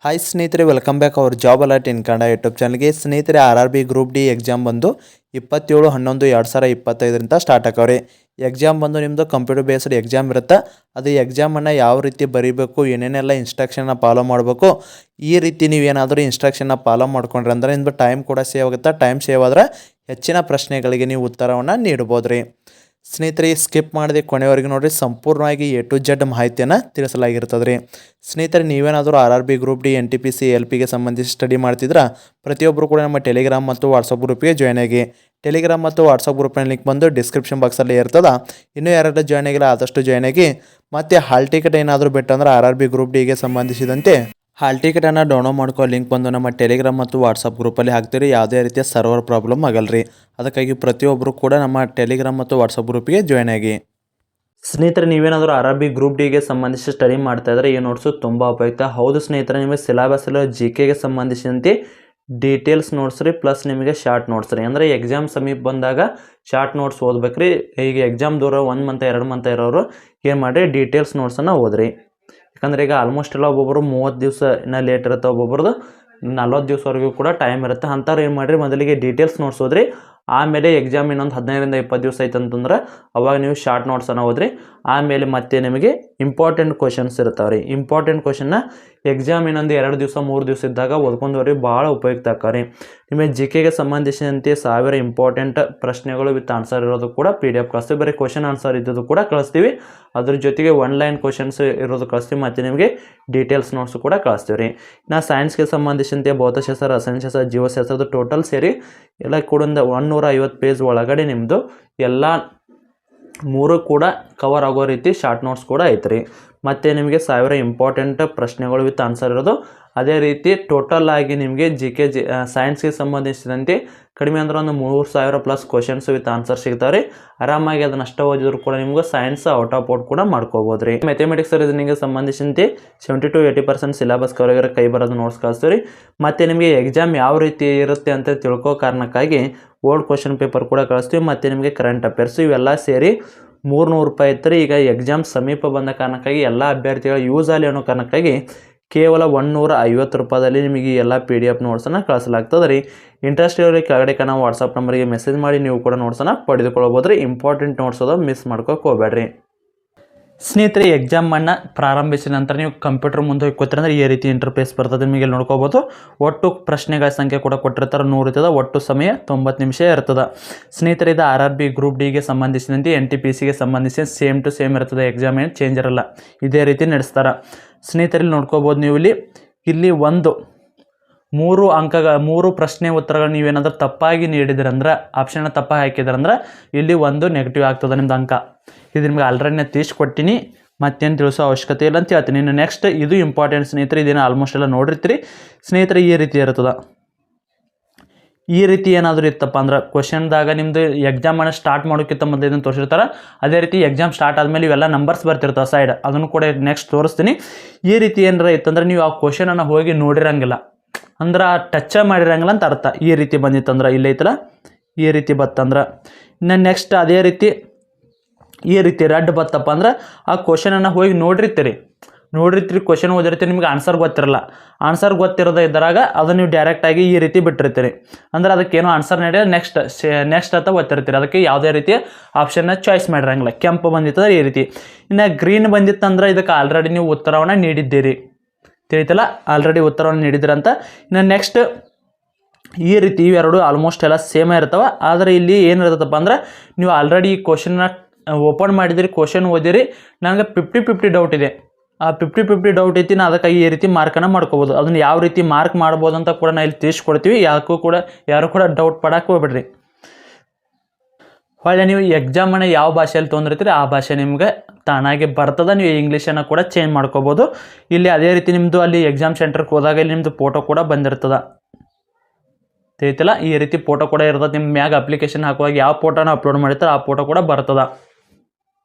Hi ಸ್ನೇಹಿತರೆ, welcome back hour job alert ಇನ್ Kannada YouTube ಚಾನಲ್ಗೆ. ಸ್ನೇಹಿತರೆ, RRB ಗ್ರೂಪ್ ಡಿ ಎಕ್ಸಾಮ್ ಬಂದು 27/11/2025 ಸ್ಟಾರ್ಟ್ ಆಕವ್ರಿ. ಎಕ್ಸಾಮ್ ಬಂದು ನಿಮ್ಮದು ಕಂಪ್ಯೂಟರ್ ಬೇಸ್ಡ್ ಎಕ್ಸಾಮ್ ಇರುತ್ತೆ. ಅದು ಎಕ್ಸಾಮನ್ನು ಯಾವ ರೀತಿ ಬರೀಬೇಕು, ಏನೇನೆಲ್ಲ ಇನ್ಸ್ಟ್ರಕ್ಷನ್ನ ಫಾಲೋ ಮಾಡಬೇಕು, ಈ ರೀತಿ ನೀವೇನಾದರೂ ಇನ್ಸ್ಟ್ರಕ್ಷನ್ನ ಫಾಲೋ ಮಾಡ್ಕೊಂಡ್ರೆ ಅಂದರೆ ನಿಮ್ಮದು ಟೈಮ್ ಕೂಡ ಸೇವ್ ಆಗುತ್ತೆ. ಟೈಮ್ ಸೇವ್ ಆದರೆ ಹೆಚ್ಚಿನ ಪ್ರಶ್ನೆಗಳಿಗೆ ನೀವು ಉತ್ತರವನ್ನು ನೀಡ್ಬೋದು ರೀ. ಸ್ನೇಹಿತರೆ, ಸ್ಕಿಪ್ ಮಾಡದೆ ಕೊನೆವರೆಗೆ ನೋಡಿರಿ, ಸಂಪೂರ್ಣವಾಗಿ A to Z ಮಾಹಿತಿಯನ್ನು ತಿಳಿಸಲಾಗಿರ್ತದೆ ರೀ. ಸ್ನೇಹಿತರೆ, ನೀವೇನಾದರೂ RRB ಗ್ರೂಪ್ ಡಿ NTPC LPಗೆ ಸಂಬಂಧಿಸಿ ಸ್ಟಡಿ ಮಾಡ್ತಿದ್ರೆ ಪ್ರತಿಯೊಬ್ಬರು ಕೂಡ ನಮ್ಮ ಟೆಲಿಗ್ರಾಮ್ ಮತ್ತು ವಾಟ್ಸಪ್ ಗ್ರೂಪ್ಗೆ ಜಾಯ್ನ್ ಆಗಿ. ಟೆಲಿಗ್ರಾಮ್ ಮತ್ತು ವಾಟ್ಸಪ್ ಗ್ರೂಪ್ನ ಲಿಂಕ್ ಬಂದು ಡಿಸ್ಕ್ರಿಪ್ಷನ್ ಬಾಕ್ಸಲ್ಲಿ ಇರ್ತದೆ. ಇನ್ನೂ ಯಾರೆಲ್ಲ ಜಾಯ್ನ್ ಆಗಿಲ್ಲ ಆದಷ್ಟು ಜಾಯ್ನ್ ಆಗಿ. ಮತ್ತು ಹಾಲ್ ಟಿಕೆಟ್ ಏನಾದರೂ ಬಿಟ್ಟಂದ್ರೆ RRB ಗ್ರೂಪ್ ಡಿಗೆ ಸಂಬಂಧಿಸಿದಂತೆ ಹಾಲ್ ಟಿಕೆಟನ್ನು ಡೌನ್ಲೋಡ್ ಮಾಡ್ಕೋ ಲಿಂಕ್ ಬಂದು ನಮ್ಮ ಟೆಲಿಗ್ರಾಮ್ ಮತ್ತು ವಾಟ್ಸಪ್ ಗ್ರೂಪಲ್ಲಿ ಹಾಕ್ತೀರಿ. ಯಾವುದೇ ರೀತಿಯ ಸರ್ವರ್ ಪ್ರಾಬ್ಲಮ್ ಆಗಲ್ರಿ. ಅದಕ್ಕಾಗಿ ಪ್ರತಿಯೊಬ್ಬರು ಕೂಡ ನಮ್ಮ ಟೆಲಿಗ್ರಾಮ್ ಮತ್ತು ವಾಟ್ಸಪ್ ಗ್ರೂಪ್ಗೆ ಜಾಯ್ನ್ ಆಗಿ. ಸ್ನೇಹಿತರೆ, ನೀವೇನಾದರೂ RRB ಗ್ರೂಪ್ ಡಿಗೆ ಸಂಬಂಧಿಸಿ ಸ್ಟಡಿ ಮಾಡ್ತಾ ಇದ್ದರೆ ಈ ನೋಟ್ಸು ತುಂಬ ಉಪಯುಕ್ತ. ಹೌದು ಸ್ನೇಹಿತರೆ, ನಿಮಗೆ ಸಿಲೆಬಸ್ಸಲ್ಲಿ GKಗೆ ಸಂಬಂಧಿಸಿದಂತೆ ಡೀಟೇಲ್ಸ್ ನೋಟ್ಸ್ ರೀ, ಪ್ಲಸ್ ನಿಮಗೆ ಶಾರ್ಟ್ ನೋಟ್ಸ್ ರೀ. ಅಂದರೆ ಎಕ್ಸಾಮ್ ಸಮೀಪ ಬಂದಾಗ ಶಾರ್ಟ್ ನೋಟ್ಸ್ ಓದ್ಬೇಕ್ರಿ. ಈಗ ಎಕ್ಸಾಮ್ ದೂರ 1 ಮಂತ್ 2 ಮಂತ್ ಇರೋರು ಏನು ಮಾಡಿರಿ, ಡೀಟೇಲ್ಸ್ ನೋಟ್ಸನ್ನು ಓದ್ರಿ. ಯಾಕಂದರೆ ಈಗ ಆಲ್ಮೋಸ್ಟ್ ಎಲ್ಲ ಒಬ್ಬೊಬ್ಬರು 30 ದಿವಸ ಇನ್ನೂ ಲೇಟ್ ಇರುತ್ತೆ, ಒಬ್ಬೊಬ್ರದ್ದು 40 ದಿವಸವರೆಗೂ ಕೂಡ ಟೈಮ್ ಇರುತ್ತೆ. ಅಂಥವ್ರು ಏನು ಮಾಡಿರಿ, ಮೊದಲಿಗೆ ಡೀಟೇಲ್ಸ್ ನೋಟ್ಸ್ ಓದ್ರಿ. ಆಮೇಲೆ ಎಕ್ಸಾಮ್ ಇನ್ನೊಂದು 15ರಿಂದ 20 ದಿವಸ ಐತಂತಂದ್ರೆ ಅವಾಗ ನೀವು ಶಾರ್ಟ್ ನೋಟ್ಸನ್ನು ಓದ್ರಿ. ಆಮೇಲೆ ಮತ್ತೆ ನಿಮಗೆ ಇಂಪಾರ್ಟೆಂಟ್ ಕ್ವಶನ್ಸ್ ಇರ್ತಾವೆ ರೀ. ಇಂಪಾರ್ಟೆಂಟ್ ಕ್ವಶನ್ನ ಎಕ್ಸಾಮ್ ಇನ್ನೊಂದು 2 ದಿವಸ 3 ದಿವಸ ಇದ್ದಾಗ ಓದ್ಕೊಂಡ್ರಿ, ಭಾಳ ಉಪಯುಕ್ತ ಆಕಾರಿ. ನಿಮಗೆ GKಗೆ ಸಂಬಂಧಿಸಿದಂತೆ 1000 ಇಂಪಾರ್ಟೆಂಟ್ ಪ್ರಶ್ನೆಗಳು ವಿತ್ ಆನ್ಸರ್ ಇರೋದು ಕೂಡ PDF ಕಳಿಸ್ತೀವಿ. ಬರೀ ಕ್ವಶನ್ ಆನ್ಸರ್ ಇದ್ದದ್ದು ಕೂಡ ಕಳಿಸ್ತೀವಿ. ಅದ್ರ ಜೊತೆಗೆ 1 ಲೈನ್ ಕ್ವಶನ್ಸ್ ಇರೋದು ಕಳಿಸ್ತೀವಿ. ಮತ್ತು ನಿಮಗೆ ಡೀಟೇಲ್ಸ್ ನೋಟ್ಸು ಕೂಡ ಕಳಿಸ್ತೀವಿ ರೀ. ನಾ ಸೈನ್ಸ್ಗೆ ಸಂಬಂಧಿಸಿದಂತೆ ಭೌತಶಾಸ್ತ್ರ, ರಸಾಯನಶಾಸ್ತ್ರ, ಜೀವಶಾಸ್ತ್ರದ ಟೋಟಲ್ ಸೇರಿ ಎಲ್ಲ ಕೂಡ 150 ಪೇಜ್ ಒಳಗಡೆ ನಿಮ್ಮದು ಎಲ್ಲ 3 ಕೂಡ ಕವರ್ ಆಗೋ ರೀತಿ ಶಾರ್ಟ್ ನೋಟ್ಸ್ ಕೂಡ ಐತ್ರಿ. ಮತ್ತು ನಿಮಗೆ 1000 ಇಂಪಾರ್ಟೆಂಟ್ ಪ್ರಶ್ನೆಗಳು ವಿತ್ ಆನ್ಸರ್ ಇರೋದು. ಅದೇ ರೀತಿ ಟೋಟಲ್ ಆಗಿ ನಿಮಗೆ ಸೈನ್ಸ್ಗೆ ಸಂಬಂಧಿಸಿದಂತೆ ಕಡಿಮೆ ಅಂದ್ರೆ ಒಂದು 3000 ಪ್ಲಸ್ ಕ್ವಶನ್ಸ್ ವಿತ್ ಆನ್ಸರ್ ಸಿಗ್ತಾವೆ ರೀ. ಆರಾಮಾಗಿ ಅದನ್ನ ಅಷ್ಟ ಓದಿದ್ರು ಕೂಡ ನಿಮ್ಗೆ ಸೈನ್ಸ್ ಔಟ್ ಆಫ್ ಔಟ್ ಕೂಡ ಮಾಡ್ಕೋಬೋದು ರೀ. ಮ್ಯಾಥಮೆಟಿಕ್ಸ್ ರೀಸನಿಂಗ್ಗೆ ಸಂಬಂಧಿಸಿದಂತೆ 70 to 80% ಸಿಲೆಬಸ್ ಕವರ್ ಕೈ ಬರೋದು ನೋಟ್ಸ್ ಕಳಿಸ್ತೀವಿ ರೀ. ಮತ್ತು ನಿಮಗೆ ಎಕ್ಸಾಮ್ ಯಾವ ರೀತಿ ಇರುತ್ತೆ ಅಂತ ತಿಳ್ಕೋ ಕಾರಣಕ್ಕಾಗಿ ಓಲ್ಡ್ ಕ್ವಶನ್ ಪೇಪರ್ ಕೂಡ ಕಳಿಸ್ತೀವಿ. ಮತ್ತು ನಿಮಗೆ ಕರೆಂಟ್ ಅಫೇರ್ಸ್ ಇವೆಲ್ಲ ಸೇರಿ 300 ರೂಪಾಯಿ ಇತ್ತು ರೀ. ಈಗ ಎಕ್ಸಾಮ್ ಸಮೀಪ ಬಂದ ಕಾರಣಕ್ಕಾಗಿ ಎಲ್ಲ ಅಭ್ಯರ್ಥಿಗಳು ಯೂಸ್ ಆಗಲಿ ಅನ್ನೋ ಕಾರಣಕ್ಕಾಗಿ ಕೇವಲ 150 ರೂಪಾಯಿದಲ್ಲಿ ನಿಮಗೆ ಎಲ್ಲ PDF ನೋಟ್ಸನ್ನು ಕಳಿಸಲಾಗ್ತದೆ ರೀ. ಇಂಟ್ರೆಸ್ಟ್ ಇರೋರಿಗೆ ಕೆಳಗಡೆ ನಾವು ವಾಟ್ಸಪ್ ನಂಬರಿಗೆ ಮೆಸೇಜ್ ಮಾಡಿ ನೀವು ಕೂಡ ನೋಟ್ಸನ್ನು ಪಡೆದುಕೊಳ್ಬೋದು ರೀ. ಇಂಪಾರ್ಟೆಂಟ್ ನೋಟ್ಸ್ ಅದ, ಮಿಸ್ ಮಾಡ್ಕೋಕೆ ಹೋಗ್ಬೇಡ್ರಿ. ಸ್ನೇಹಿತರೆ, ಎಕ್ಸಾಮನ್ನು ಪ್ರಾರಂಭಿಸಿದ ನಂತರ ನೀವು ಕಂಪ್ಯೂಟರ್ ಮುಂದೆ ಹೋಗಿ ಕೂತ್ರೆ ಈ ರೀತಿ ಇಂಟರ್ಫೇಸ್ ಬರ್ತದೆ. ನಿಮಗೆ ನೋಡ್ಕೋಬೋದು. ಒಟ್ಟು ಪ್ರಶ್ನೆಗಳ ಸಂಖ್ಯೆ ಕೂಡ ಕೊಟ್ಟಿರ್ತಾರೆ, 100 ಇರ್ತದೆ. ಒಟ್ಟು ಸಮಯ 90 ನಿಮಿಷ ಇರ್ತದೆ. ಸ್ನೇಹಿತರೆ, ಇದು RRB ಗ್ರೂಪ್ ಡಿಗೆ ಸಂಬಂಧಿಸಿದಂತೆ NTPCಗೆ ಸಂಬಂಧಿಸಿ ಸೇಮ್ ಟು ಸೇಮ್ ಇರ್ತದೆ. ಎಕ್ಸಾಮ್ ಏನು ಚೇಂಜ್ ಇರಲ್ಲ, ಇದೇ ರೀತಿ ನಡೆಸ್ತಾರೆ. ಸ್ನೇಹಿತರಲ್ಲಿ ನೋಡ್ಕೋಬೋದು ನೀವು ಇಲ್ಲಿ 3 ಪ್ರಶ್ನೆ ಉತ್ತರಗಳು ನೀವೇನಾದ್ರೂ ತಪ್ಪಾಗಿ ನೀಡಿದ್ರಂದ್ರೆ, ಆಪ್ಷನ್ನ ತಪ್ಪಾಗಿ ಹಾಕಿದ್ರಂದ್ರೆ ಇಲ್ಲಿ 1 ನೆಗೆಟಿವ್ ಆಗ್ತದೆ ನಿಮ್ದು ಅಂಕ. ಇದು ನಿಮ್ಗೆ ಆಲ್ರೆಡಿ ನಾನು ತಿಳಿಸ್ಕೊಟ್ಟಿನಿ, ಮತ್ತೇನು ತಿಳಿಸೋ ಅವಶ್ಯಕತೆ ಇಲ್ಲ ಅಂತ ಹೇಳ್ತೀನಿ. ಇನ್ನು ನೆಕ್ಸ್ಟ್ ಇದು ಇಂಪಾರ್ಟೆಂಟ್ ಸ್ನೇಹಿತರೆ, ಇದೇನು ಆಲ್ಮೋಸ್ಟ್ ಎಲ್ಲ ನೋಡಿರ್ತೀರಿ. ಸ್ನೇಹಿತರೆ, ಈ ರೀತಿ ಇರ್ತದೆ. ಈ ರೀತಿ ಏನಾದರೂ ಇತ್ತಪ್ಪ ಅಂದ್ರೆ ಕ್ವಶನ್ದಾಗ ನಿಮ್ಮದು ಎಕ್ಸಾಮನ್ನು ಸ್ಟಾರ್ಟ್ ಮಾಡೋಕ್ಕಿಂತ ಮೊದಲು ಇದನ್ನು ತೋರಿಸಿರ್ತಾರೆ. ಅದೇ ರೀತಿ ಎಕ್ಸಾಮ್ ಸ್ಟಾರ್ಟ್ ಆದಮೇಲೆ ಇವೆಲ್ಲ ನಂಬರ್ಸ್ ಬರ್ತಿರ್ತಾವೆ ಸೈಡ್, ಅದನ್ನು ಕೂಡ ನೆಕ್ಸ್ಟ್ ತೋರಿಸ್ತೀನಿ. ಈ ರೀತಿ ಏನಾರ ಇತ್ತಂದ್ರೆ ನೀವು ಆ ಕ್ವಶನನ್ನು ಹೋಗಿ ನೋಡಿರಂಗಿಲ್ಲ, ಅಂದ್ರೆ ಟಚ್ ಮಾಡಿರಂಗಿಲ್ಲ ಅಂತ ಅರ್ಥ. ಈ ರೀತಿ ಬಂದಿತ್ತಂದ್ರೆ ಇಲ್ಲೈತಲ್ಲ, ಈ ರೀತಿ ಬತ್ತಂದ್ರೆ ಇನ್ನು ನೆಕ್ಸ್ಟ್ ಅದೇ ರೀತಿ ಈ ರೀತಿ ರೆಡ್ ಬತ್ತಪ್ಪ ಅಂದ್ರೆ ಆ ಕ್ವಶನನ್ನು ಹೋಗಿ ನೋಡಿರ್ತೀರಿ. ಕ್ವಶನ್ ಓದಿರ್ತೀರಿ, ನಿಮ್ಗೆ ಆನ್ಸರ್ ಗೊತ್ತಿರಲ್ಲ. ಆನ್ಸರ್ ಗೊತ್ತಿರೋದೇ ಇದ್ದಾಗ ಅದನ್ನು ನೀವು ಡೈರೆಕ್ಟಾಗಿ ಈ ರೀತಿ ಬಿಟ್ಟಿರ್ತೀರಿ. ಅಂದ್ರೆ ಅದಕ್ಕೇನೋ ಆನ್ಸರ್ ನೀಡಿ ನೆಕ್ಸ್ಟ್ ಅಂತ ಗೊತ್ತಿರ್ತೀರಿ. ಅದಕ್ಕೆ ಯಾವುದೇ ರೀತಿಯ ಆಪ್ಷನ್ನ ಚಾಯ್ಸ್ ಮಾಡಿರಂಗಿಲ್ಲ. ಕೆಂಪು ಬಂದಿತ್ತಂದ್ರೆ ಈ ರೀತಿ. ಇನ್ನು ಗ್ರೀನ್ ಬಂದಿತ್ತಂದ್ರೆ ಇದಕ್ಕೆ ಆಲ್ರೆಡಿ ನೀವು ಉತ್ತರವನ್ನು ನೀಡಿದ್ದೀರಿ, ತಿಳಿತಲ್ಲ, ಆಲ್ರೆಡಿ ಉತ್ತರವನ್ನು ನೀಡಿದ್ರಂತ. ಇನ್ನು ನೆಕ್ಸ್ಟ್ ಈ ರೀತಿ ಇವೆರಡು ಆಲ್ಮೋಸ್ಟ್ ಎಲ್ಲ ಸೇಮೇ ಇರ್ತವೆ. ಆದರೆ ಇಲ್ಲಿ ಏನಿರ್ತದಪ್ಪ ಅಂದ್ರೆ ನೀವು ಆಲ್ರೆಡಿ ಈ ಕ್ವಶನ್ನ ಓಪನ್ ಮಾಡಿದಿರಿ, ಕ್ವಶನ್ ಓದಿರಿ, ನನಗೆ 50-50 ಡೌಟ್ ಇದೆ. ಆ 50-50 ಡೌಟ್ ಐತಿ, ನಾನು ಅದಕ್ಕಾಗಿ ಈ ರೀತಿ ಮಾರ್ಕನ್ನು ಮಾಡ್ಕೋಬೋದು. ಅದನ್ನು ಯಾವ ರೀತಿ ಮಾರ್ಕ್ ಮಾಡ್ಬೋದು ಅಂತ ಕೂಡ ನಾವು ಇಲ್ಲಿ ತಿಳಿಸ್ಕೊಡ್ತೀವಿ. ಯಾರು ಕೂಡ ಡೌಟ್ ಪಡಕ್ಕೆ ಹೋಗ್ಬೇಡ್ರಿ. ಹೊಳ್ಳೆ ನೀವು ಎಕ್ಸಾಮನ್ನು ಯಾವ ಭಾಷೆಯಲ್ಲಿ ತೊಗೊಂಡಿರ್ತೀರಿ ಆ ಭಾಷೆ ನಿಮ್ಗೆ ತಾನಾಗೆ ಬರ್ತದೆ. ನೀವು ಇಂಗ್ಲೀಷನ್ನು ಕೂಡ ಚೇಂಜ್ ಮಾಡ್ಕೋಬೋದು. ಇಲ್ಲಿ ಅದೇ ರೀತಿ ನಿಮ್ಮದು ಅಲ್ಲಿ ಎಕ್ಸಾಮ್ ಸೆಂಟರ್ಗೆ ಹೋದಾಗ ಇಲ್ಲಿ ನಿಮ್ಮದು ಫೋಟೋ ಕೂಡ ಬಂದಿರ್ತದೆ, ತಿಳಿತಿಲ್ಲ. ಈ ರೀತಿ ಫೋಟೋ ಕೂಡ ಇರ್ತದೆ. ನಿಮ್ಮ ಮ್ಯಾಗ ಅಪ್ಲಿಕೇಶನ್ ಹಾಕುವಾಗ ಯಾವ ಫೋಟೋನ ಅಪ್ಲೋಡ್ ಮಾಡಿರ್ತಾರೆ ಆ ಫೋಟೋ ಕೂಡ ಬರ್ತದೆ.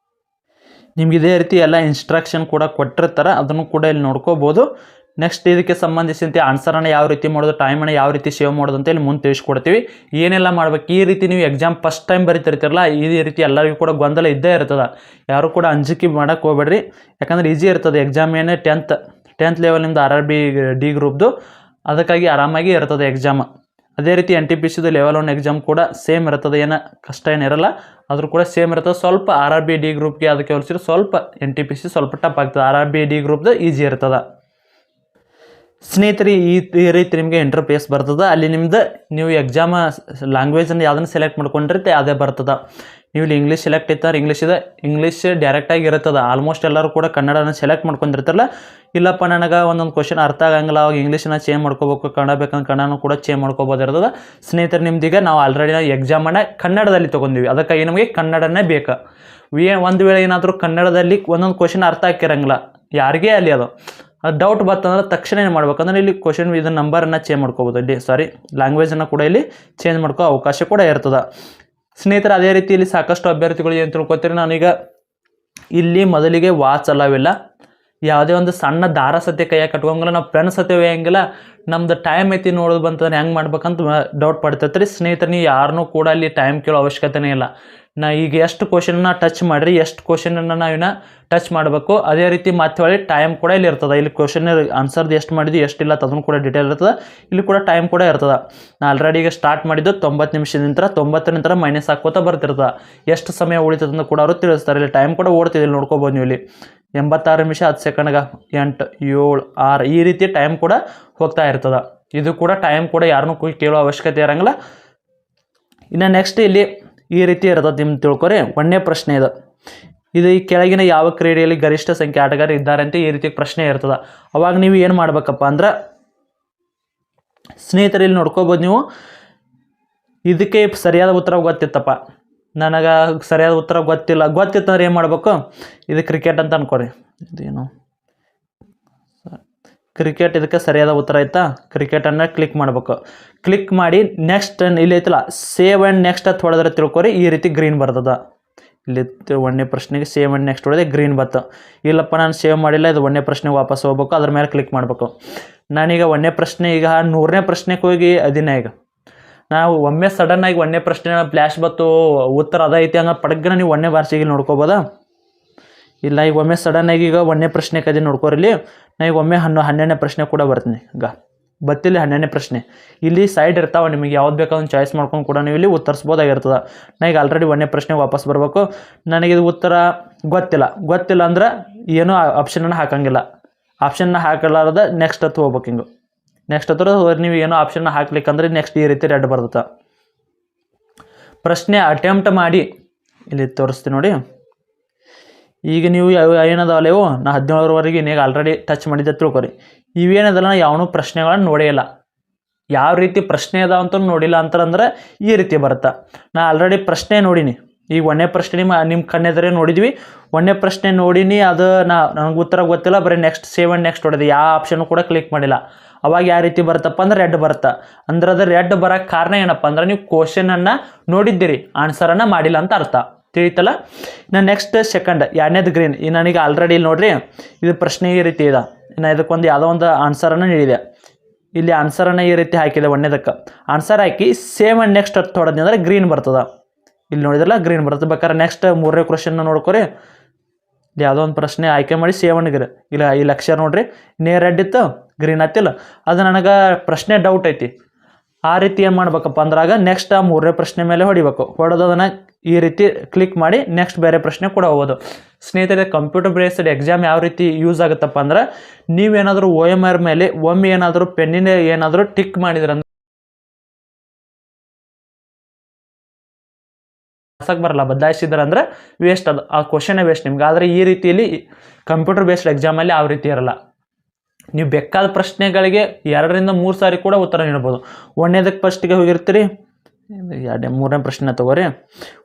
ನಿಮ್ಗೆ ಇದೇ ರೀತಿ ಎಲ್ಲ ಇನ್ಸ್ಟ್ರಕ್ಷನ್ ಕೂಡ ಕೊಟ್ಟಿರ್ತಾರೆ, ಅದನ್ನು ಕೂಡ ಇಲ್ಲಿ ನೋಡ್ಕೋಬೋದು. ನೆಕ್ಸ್ಟ್ ಇದಕ್ಕೆ ಸಂಬಂಧಿಸಿದಂತೆ ಆನ್ಸರನ್ನು ಯಾವ ರೀತಿ ಮಾಡೋದು, ಟೈಮನ್ನು ಯಾವ ರೀತಿ ಸೇವ್ ಮಾಡೋದು ಅಂತ ಇಲ್ಲಿ ಮುಂದೆ ತಿಳಿಸ್ಕೊಡ್ತೀವಿ. ಏನೆಲ್ಲ ಮಾಡ್ಬೇಕು, ಈ ರೀತಿ ನೀವು ಎಕ್ಸಾಮ್ ಫಸ್ಟ್ ಟೈಮ್ ಬರೀತಿರ್ತಿರಲ್ಲ, ಈ ರೀತಿ ಎಲ್ಲರಿಗೂ ಕೂಡ ಗೊಂದಲ ಇದ್ದೇ ಇರ್ತದೆ. ಯಾರು ಕೂಡ ಅಂಜಿಕೆ ಮಾಡೋಕ್ಕೆ ಹೋಗ್ಬೇಡ್ರಿ, ಯಾಕಂದ್ರೆ ಈಸಿ ಇರ್ತದೆ. ಎಕ್ಸಾಮ್ ಏನೇ 10th ಲೆವೆಲ್ ನಿಮ್ದು RRB ಡಿ ಗ್ರೂಪ್ದು, ಅದಕ್ಕಾಗಿ ಆರಾಮಾಗಿ ಇರ್ತದೆ ಎಕ್ಸಾಮ್. ಅದೇ ರೀತಿ NTPCದು ಲೆವೆಲ್ 1 ಎಕ್ಸಾಮ್ ಕೂಡ ಸೇಮ್ ಇರ್ತದೆ, ಏನು ಕಷ್ಟ ಏನಿರಲ್ಲ, ಆದರೂ ಕೂಡ ಸೇಮ್ ಇರ್ತದೆ. ಸ್ವಲ್ಪ RRB ಡಿ ಗ್ರೂಪ್ಗೆ ಅದಕ್ಕೆ ಹೋಲಿಸಿದ್ರೆ ಸ್ವಲ್ಪ NTPC ಸ್ವಲ್ಪ ಟಫ್ ಆಗ್ತದೆ. RRB ಡಿ ಗ್ರೂಪ್ದು ಈಜಿ ಇರ್ತದೆ. ಸ್ನೇಹಿತರೆ, ಈ ರೀತಿ ನಿಮಗೆ ಇಂಟರ್ಫೇಸ್ ಬರ್ತದೆ. ಅಲ್ಲಿ ನಿಮ್ದು ನೀವು ಎಕ್ಸಾಮ್ ಲ್ಯಾಂಗ್ವೇಜನ್ನು ಯಾವುದನ್ನು ಸೆಲೆಕ್ಟ್ ಮಾಡ್ಕೊಂಡಿರುತ್ತೆ ಅದೇ ಬರ್ತದೆ. ನೀವು ಇಲ್ಲಿ ಇಂಗ್ಲೀಷ್ ಸೆಲೆಕ್ಟ್ ಇರ್ತಾರೆ, ಇಂಗ್ಲೀಷ್ ಡೈರೆಕ್ಟಾಗಿ ಇರ್ತದೆ. ಆಲ್ಮೋಸ್ಟ್ ಎಲ್ಲರೂ ಕೂಡ ಕನ್ನಡನ ಸೆಲೆಕ್ಟ್ ಮಾಡ್ಕೊಂಡಿರ್ತಾರಲ್ಲ, ಇಲ್ಲಪ್ಪ ನನಗೆ ಒಂದೊಂದು ಕ್ವಶನ್ ಅರ್ಥ ಆಗಂಗಿಲ್ಲ, ಅವಾಗ ಇಂಗ್ಲೀಷನ್ನ ಚೇಂಜ್ ಮಾಡ್ಕೋಬೇಕು, ಕನ್ನಡ ಬೇಕಂದ್ರೆ ಕನ್ನಡನೂ ಕೂಡ ಚೇಂಜ್ ಮಾಡ್ಕೋಬೋದಿರ್ತದೆ. ಸ್ನೇಹಿತರೆ, ನಿಮ್ದೀಗ ನಾವು ಆಲ್ರೆಡಿ ಎಕ್ಸಾಮನ್ನು ಕನ್ನಡದಲ್ಲಿ ತೊಗೊಂಡಿವಿ, ಅದಕ್ಕಾಗಿ ನಮಗೆ ಕನ್ನಡನೇ ಬೇಕು. ಒಂದು ವೇಳೆ ಏನಾದರೂ ಕನ್ನಡದಲ್ಲಿ ಒಂದೊಂದು ಕ್ವಶನ್ ಅರ್ಥ ಆಗಿರಂಗಿಲ್ಲ ಯಾರಿಗೇ ಅಲ್ಲಿ, ಅದು ಡೌಟ್ ಬರ್ತಂದ್ರೆ ತಕ್ಷಣ ಏನು ಮಾಡ್ಬೇಕಂದ್ರೆ ಇಲ್ಲಿ ಕ್ವಶನ್ ಇದು ನಂಬರನ್ನು ಚೇಂಜ್ ಮಾಡ್ಕೋಬೋದು. ಲ್ಯಾಂಗ್ವೇಜನ್ನು ಕೂಡ ಇಲ್ಲಿ ಚೇಂಜ್ ಮಾಡ್ಕೋ ಅವಕಾಶ ಕೂಡ ಇರ್ತದೆ. ಸ್ನೇಹಿತರೆ, ಅದೇ ರೀತಿ ಇಲ್ಲಿ ಸಾಕಷ್ಟು ಅಭ್ಯರ್ಥಿಗಳು ಏನು ತಿಳ್ಕೊತೀರಿ, ನಾನೀಗ ಇಲ್ಲಿ ಮೊದಲಿಗೆ ವಾಚ್ ಅಲ್ಲವಿಲ್ಲ, ಯಾವುದೇ ಒಂದು ಸಣ್ಣ ದಾರ ಸತ್ಯ ಕೈಯಾಗ ಕಟ್ಕೊಂಗಿಲ್ಲ, ನಾವು ಪೆನ್ ಸತ್ಯ ಒಯ್ಯಂಗಿಲ್ಲ, ನಮ್ದು ಟೈಮ್ ಐತಿ ನೋಡೋದು ಬಂತಂದ್ರೆ ಹೆಂಗೆ ಮಾಡ್ಬೇಕಂತ ಡೌಟ್ ಪಡ್ತೈತೆ ರೀ. ಸ್ನೇಹಿತರೆ, ನೀವು ಯಾರನ್ನೂ ಕೂಡ ಅಲ್ಲಿ ಟೈಮ್ ಕೇಳೋ ಅವಶ್ಯಕತೆನೇ ಇಲ್ಲ. ನಾ ಈಗ ಎಷ್ಟು ಕ್ವಶನ್ನ ಟಚ್ ಮಾಡಿರಿ, ಎಷ್ಟು ಕ್ವಶನನ್ನು ನಾವಿನ್ನ ಟಚ್ ಮಾಡಬೇಕು, ಅದೇ ರೀತಿ ಮತ್ತೆ ಹೊಳ್ಳಿ ಟೈಮ್ ಕೂಡ ಇಲ್ಲಿ ಇರ್ತದೆ. ಇಲ್ಲಿ ಕ್ವಶನ್ ಆನ್ಸರ್ದು ಎಷ್ಟು ಮಾಡಿದ್ವಿ ಎಷ್ಟಿಲ್ಲ ಅದನ್ನು ಕೂಡ ಡೀಟೇಲ್ ಇರ್ತದೆ. ಇಲ್ಲಿ ಕೂಡ ಟೈಮ್ ಕೂಡ ಇರ್ತದೆ. ನಾ ಆಲ್ರೆಡಿ ಈಗ ಸ್ಟಾರ್ಟ್ ಮಾಡಿದ್ದು 90 ನಿಮಿಷದಿಂದ 90 ನಂತರ ಮೈನಸ್ ಹಾಕೋತಾ ಬರ್ತಿರ್ತದೆ. ಎಷ್ಟು ಸಮಯ ಉಳಿತದಂತ ಕೂಡ ಅವರು ತಿಳಿಸ್ತಾರೆ. ಇಲ್ಲಿ ಟೈಮ್ ಕೂಡ ಓಡ್ತಿದೆ, ಇಲ್ಲಿ ನೋಡ್ಕೋಬೋದು ನೀವು. ಇಲ್ಲಿ 86 ನಿಮಿಷ 10 ಸೆಕೆಂಡ್ಗೆ 8, 7, 6 ಈ ರೀತಿ ಟೈಮ್ ಕೂಡ ಹೋಗ್ತಾ ಇರ್ತದೆ. ಇದು ಕೂಡ ಟೈಮ್ ಕೂಡ ಯಾರನ್ನೂ ಕೇಳೋ ಅವಶ್ಯಕತೆ ಇರೋಂಗಿಲ್ಲ. ಇನ್ನು ನೆಕ್ಸ್ಟ್ ಇಲ್ಲಿ ಈ ರೀತಿ ಇರ್ತದೆ, ನಿಮ್ಗೆ ತಿಳ್ಕೊರಿ. ಒಂದನೇ ಪ್ರಶ್ನೆ ಇದು ಈ ಕೆಳಗಿನ ಯಾವ ಕ್ರೀಡೆಯಲ್ಲಿ ಗರಿಷ್ಠ ಸಂಖ್ಯೆ ಆಟಗಾರರು ಇದ್ದಾರೆ ಅಂತ ಈ ರೀತಿ ಪ್ರಶ್ನೆ ಇರ್ತದೆ. ಅವಾಗ ನೀವು ಏನು ಮಾಡ್ಬೇಕಪ್ಪ ಅಂದ್ರೆ, ಸ್ನೇಹಿತರಲ್ಲಿ ನೋಡ್ಕೋಬೋದು ನೀವು. ಇದಕ್ಕೆ ಸರಿಯಾದ ಉತ್ತರ ಗೊತ್ತಿತ್ತಪ್ಪ, ನನಗೆ ಸರಿಯಾದ ಉತ್ತರ ಗೊತ್ತಿತ್ತಂದ್ರೆ ಏನು ಮಾಡಬೇಕು, ಇದು ಕ್ರಿಕೆಟ್ ಅಂತ ಅನ್ಕೋರಿ. ಇದೇನು ಕ್ರಿಕೆಟ್, ಇದಕ್ಕೆ ಸರಿಯಾದ ಉತ್ತರ ಆಯ್ತಾ. ಕ್ರಿಕೆಟನ್ನು ಕ್ಲಿಕ್ ಮಾಡಬೇಕು. ಕ್ಲಿಕ್ ಮಾಡಿ ನೆಕ್ಸ್ಟ್ ಇಲ್ಲಿ ಐತಲ್ಲ ಸೇವ್ ಆ್ಯಂಡ್ ನೆಕ್ಸ್ಟ್ ಅಂತ ಹೊಡೆದ್ರೆ ತಿಳ್ಕೊರಿ, ಈ ರೀತಿ ಗ್ರೀನ್ ಬರ್ತದೆ. ಇಲ್ಲಿ 1ನೇ ಪ್ರಶ್ನೆಗೆ ಸೇವ್ ಆ್ಯಂಡ್ ನೆಕ್ಸ್ಟ್ ಹೊಡೆದೆ ಗ್ರೀನ್ ಬತ್ತು. ಇಲ್ಲಪ್ಪ ನಾನು ಸೇವ್ ಮಾಡಿಲ್ಲ, ಇದು 1ನೇ ಪ್ರಶ್ನೆಗೆ ವಾಪಸ್ ಹೋಗ್ಬೇಕು, ಅದ್ರ ಮೇಲೆ ಕ್ಲಿಕ್ ಮಾಡಬೇಕು. ನಾನೀಗ 1ನೇ ಪ್ರಶ್ನೆ, ಈಗ 100ನೇ ಪ್ರಶ್ನೆಗೆ ಹೋಗಿ ಅದಿನ ಈಗ ನಾವು ಒಮ್ಮೆ ಸಡನ್ನಾಗಿ 1ನೇ ಪ್ರಶ್ನೆ ಫ್ಲ್ಯಾಶ್ ಬತ್ತು, ಉತ್ತರ ಅದೈತಿ ಹಂಗೆ ಪಡಗ್ಗನ ನೀವು 1ನೇ ಬಾರ್ಸಿಗೆ ನೋಡ್ಕೋಬೋದಾ. ಇಲ್ಲ, ಈಗ ಒಮ್ಮೆ ಸಡನ್ನಾಗಿ ಈಗ 1ನೇ ಪ್ರಶ್ನೆ ಕದಿ ನೋಡ್ಕೋರಿಲ್ಲಿ. ನಾ ಈಗ ಒಮ್ಮೆ 12ನೇ ಪ್ರಶ್ನೆ ಕೂಡ ಬರ್ತೀನಿ. ಈಗ ಬತ್ತಿಲ್ಲ 12ನೇ ಪ್ರಶ್ನೆ, ಇಲ್ಲಿ ಸೈಡ್ ಇರ್ತಾವೆ, ನಿಮಗೆ ಯಾವ್ದು ಬೇಕಾದ್ರೆ ಚಾಯ್ಸ್ ಮಾಡ್ಕೊಂಡು ಕೂಡ ನೀವು ಇಲ್ಲಿ ಉತ್ತರಿಸ್ಬೋದಾಗಿರ್ತದೆ. ನಾ ಈಗ ಆಲ್ರೆಡಿ 1ನೇ ಪ್ರಶ್ನೆಗೆ ವಾಪಸ್ ಬರಬೇಕು. ನನಗಿದು ಉತ್ತರ ಗೊತ್ತಿಲ್ಲ ಅಂದ್ರೆ ಏನೂ ಆಪ್ಷನನ್ನು ಹಾಕಂಗಿಲ್ಲ. ಆಪ್ಷನ್ನ ಹಾಕಲಾರ್ದ ನೆಕ್ಸ್ಟ್ ಹತ್ತು ಹೋಗ್ಬೇಕು. ಹಿಂಗೆ ನೆಕ್ಸ್ಟ್ ಹತ್ರ ನೀವು ಏನೋ ಆಪ್ಷನ್ನ ಹಾಕ್ಲಿಕ್ಕಂದ್ರೆ ನೆಕ್ಸ್ಟ್ ಈ ರೀತಿ ರೆಡ್ ಬರ್ತದೆ. ಪ್ರಶ್ನೆ ಅಟೆಂಪ್ಟ್ ಮಾಡಿ ಇಲ್ಲಿ ತೋರಿಸ್ತೀನಿ ನೋಡಿ. ಈಗ ನೀವು ಏನದಾವಲ್ಲ ಇವು, ನಾ 17ರವರೆಗೆ ಇನ್ನೀಗ ಆಲ್ರೆಡಿ ಟಚ್ ಮಾಡಿದ್ದೆ ತಿಳ್ಕೊರಿ. ಇವೇನದಲ್ಲ, ನಾ ಯಾವನೂ ಪ್ರಶ್ನೆಗಳನ್ನು ನೋಡೇ ಇಲ್ಲ, ಯಾವ ರೀತಿ ಪ್ರಶ್ನೆ ಅದಾವ ಅಂತ ನೋಡಿಲ್ಲ ಅಂತಂದ್ರೆ ಈ ರೀತಿ ಬರುತ್ತೆ. ನಾ ಆಲ್ರೆಡಿ ಪ್ರಶ್ನೆ ನೋಡೀನಿ. ಈಗ 1ನೇ ಪ್ರಶ್ನೆ ನಿಮ್ಮ ಕಣ್ಣೆದರೆ ನೋಡಿದ್ವಿ, 1ನೇ ಪ್ರಶ್ನೆ ನೋಡೀನಿ, ಅದು ನನಗೆ ಉತ್ತರ ಗೊತ್ತಿಲ್ಲ, ಬರೀ ನೆಕ್ಸ್ಟ್ ಸೇವ್ ಆ್ಯಂಡ್ ನೆಕ್ಸ್ಟ್ ಹೊಡೆದೆ, ಯಾವ ಆಪ್ಷನ್ನು ಕೂಡ ಕ್ಲಿಕ್ ಮಾಡಿಲ್ಲ. ಅವಾಗ ಯಾವ ರೀತಿ ಬರುತ್ತಪ್ಪ ಅಂದ್ರೆ ರೆಡ್ ಬರುತ್ತೆ. ಅಂದ್ರೆ ಅದು ರೆಡ್ ಬರೋಕ್ಕೆ ಕಾರಣ ಏನಪ್ಪ ಅಂದ್ರೆ ನೀವು ಕ್ವಶನನ್ನು ನೋಡಿದ್ದೀರಿ, ಆನ್ಸರನ್ನು ಮಾಡಿಲ್ಲ ಅಂತ ಅರ್ಥ. ತಿಳಿತಲ್ಲ. ಇನ್ನು ನೆಕ್ಸ್ಟ್ ಸೆಕೆಂಡ್ 2ನೇದು ಗ್ರೀನ್. ಈ ನನಗೆ ಆಲ್ರೆಡಿ ಇಲ್ಲಿ ನೋಡ್ರಿ, ಇದು ಪ್ರಶ್ನೆ ಈ ರೀತಿ ಇದೆ. ಇನ್ನು ಇದಕ್ಕೊಂದು ಯಾವುದೋ ಒಂದು ಆನ್ಸರನ್ನು ನೀಡಿದೆ. ಇಲ್ಲಿ ಆನ್ಸರನ್ನು ಈ ರೀತಿ ಹಾಕಿದೆ. 1ನೇದಕ್ಕೆ ಆನ್ಸರ್ ಹಾಕಿ ಸೇವ್ ಆ್ಯಂಡ್ ನೆಕ್ಸ್ಟ್ ಹತ್ತು ಹೊಡೆದ್ನಿ ಅಂದ್ರೆ ಗ್ರೀನ್ ಬರ್ತದೆ. ಇಲ್ಲಿ ನೋಡಿದ್ರಲ್ಲ ಗ್ರೀನ್ ಬರ್ತದೆ. ಬೇಕಾದ್ರೆ ನೆಕ್ಸ್ಟ್ 3ನೇ ಕ್ವಶನ್ನ ನೋಡ್ಕೊರಿ. ಇಲ್ಲಿ ಯಾವುದೋ ಒಂದು ಪ್ರಶ್ನೆ ಆಯ್ಕೆ ಮಾಡಿ ಸೇವ್ ಆ್ಯಂಡ್ ಗ್ರೀನ್. ಇಲ್ಲ ಇಲ್ಲಿ ಅಕ್ಷರ ನೋಡ್ರಿ, ನೇ ರೆಡ್ ಇತ್ತು, ಗ್ರೀನ್ ಹತ್ತಿಲ್ಲ. ಅದು ನನಗೆ ಪ್ರಶ್ನೆ ಡೌಟ್ ಐತಿ. ಆ ರೀತಿ ಏನು ಮಾಡ್ಬೇಕಪ್ಪ ಅಂದ್ರಾಗ ನೆಕ್ಸ್ಟ್ 3ನೇ ಪ್ರಶ್ನೆ ಮೇಲೆ ಹೊಡಿಬೇಕು. ಹೊಡೆದದನ್ನು ಈ ರೀತಿ ಕ್ಲಿಕ್ ಮಾಡಿ ನೆಕ್ಸ್ಟ್ ಬೇರೆ ಪ್ರಶ್ನೆ ಕೂಡ ಹೋಗೋದು. ಸ್ನೇಹಿತರೆ, ಕಂಪ್ಯೂಟರ್ ಬೇಸ್ಡ್ ಎಕ್ಸಾಮ್ ಯಾವ ರೀತಿ ಯೂಸ್ ಆಗುತ್ತಪ್ಪ ಅಂದ್ರೆ, ನೀವೇನಾದರೂ OMR ಮೇಲೆ ಒಮ್ಮೆ ಏನಾದರೂ ಪೆನ್ನಿನ ಏನಾದರೂ ಟಿಕ್ ಮಾಡಿದ್ರಂದ್ರೆ ಬರಲ್ಲ, ಬದಲಾಯಿಸಿದ್ರಂದ್ರೆ ವೇಸ್ಟ್, ಅದು ಆ ಕ್ವಶನೇ ವೇಸ್ಟ್ ನಿಮ್ಗೆ. ಆದರೆ ಈ ರೀತಿಯಲ್ಲಿ ಕಂಪ್ಯೂಟರ್ ಬೇಸ್ಡ್ ಎಕ್ಸಾಮಲ್ಲಿ ಯಾವ ರೀತಿ ಇರಲ್ಲ. ನೀವು ಬೇಕಾದ ಪ್ರಶ್ನೆಗಳಿಗೆ 2 ರಿಂದ 3 ಸಾರಿ ಕೂಡ ಉತ್ತರ ನೀಡ್ಬೋದು. 1ನೇದಕ್ಕೆ ಫಸ್ಟಿಗೆ ಹೋಗಿರ್ತೀರಿ, 3ನೇ ಪ್ರಶ್ನೆ ತಗೋರಿ.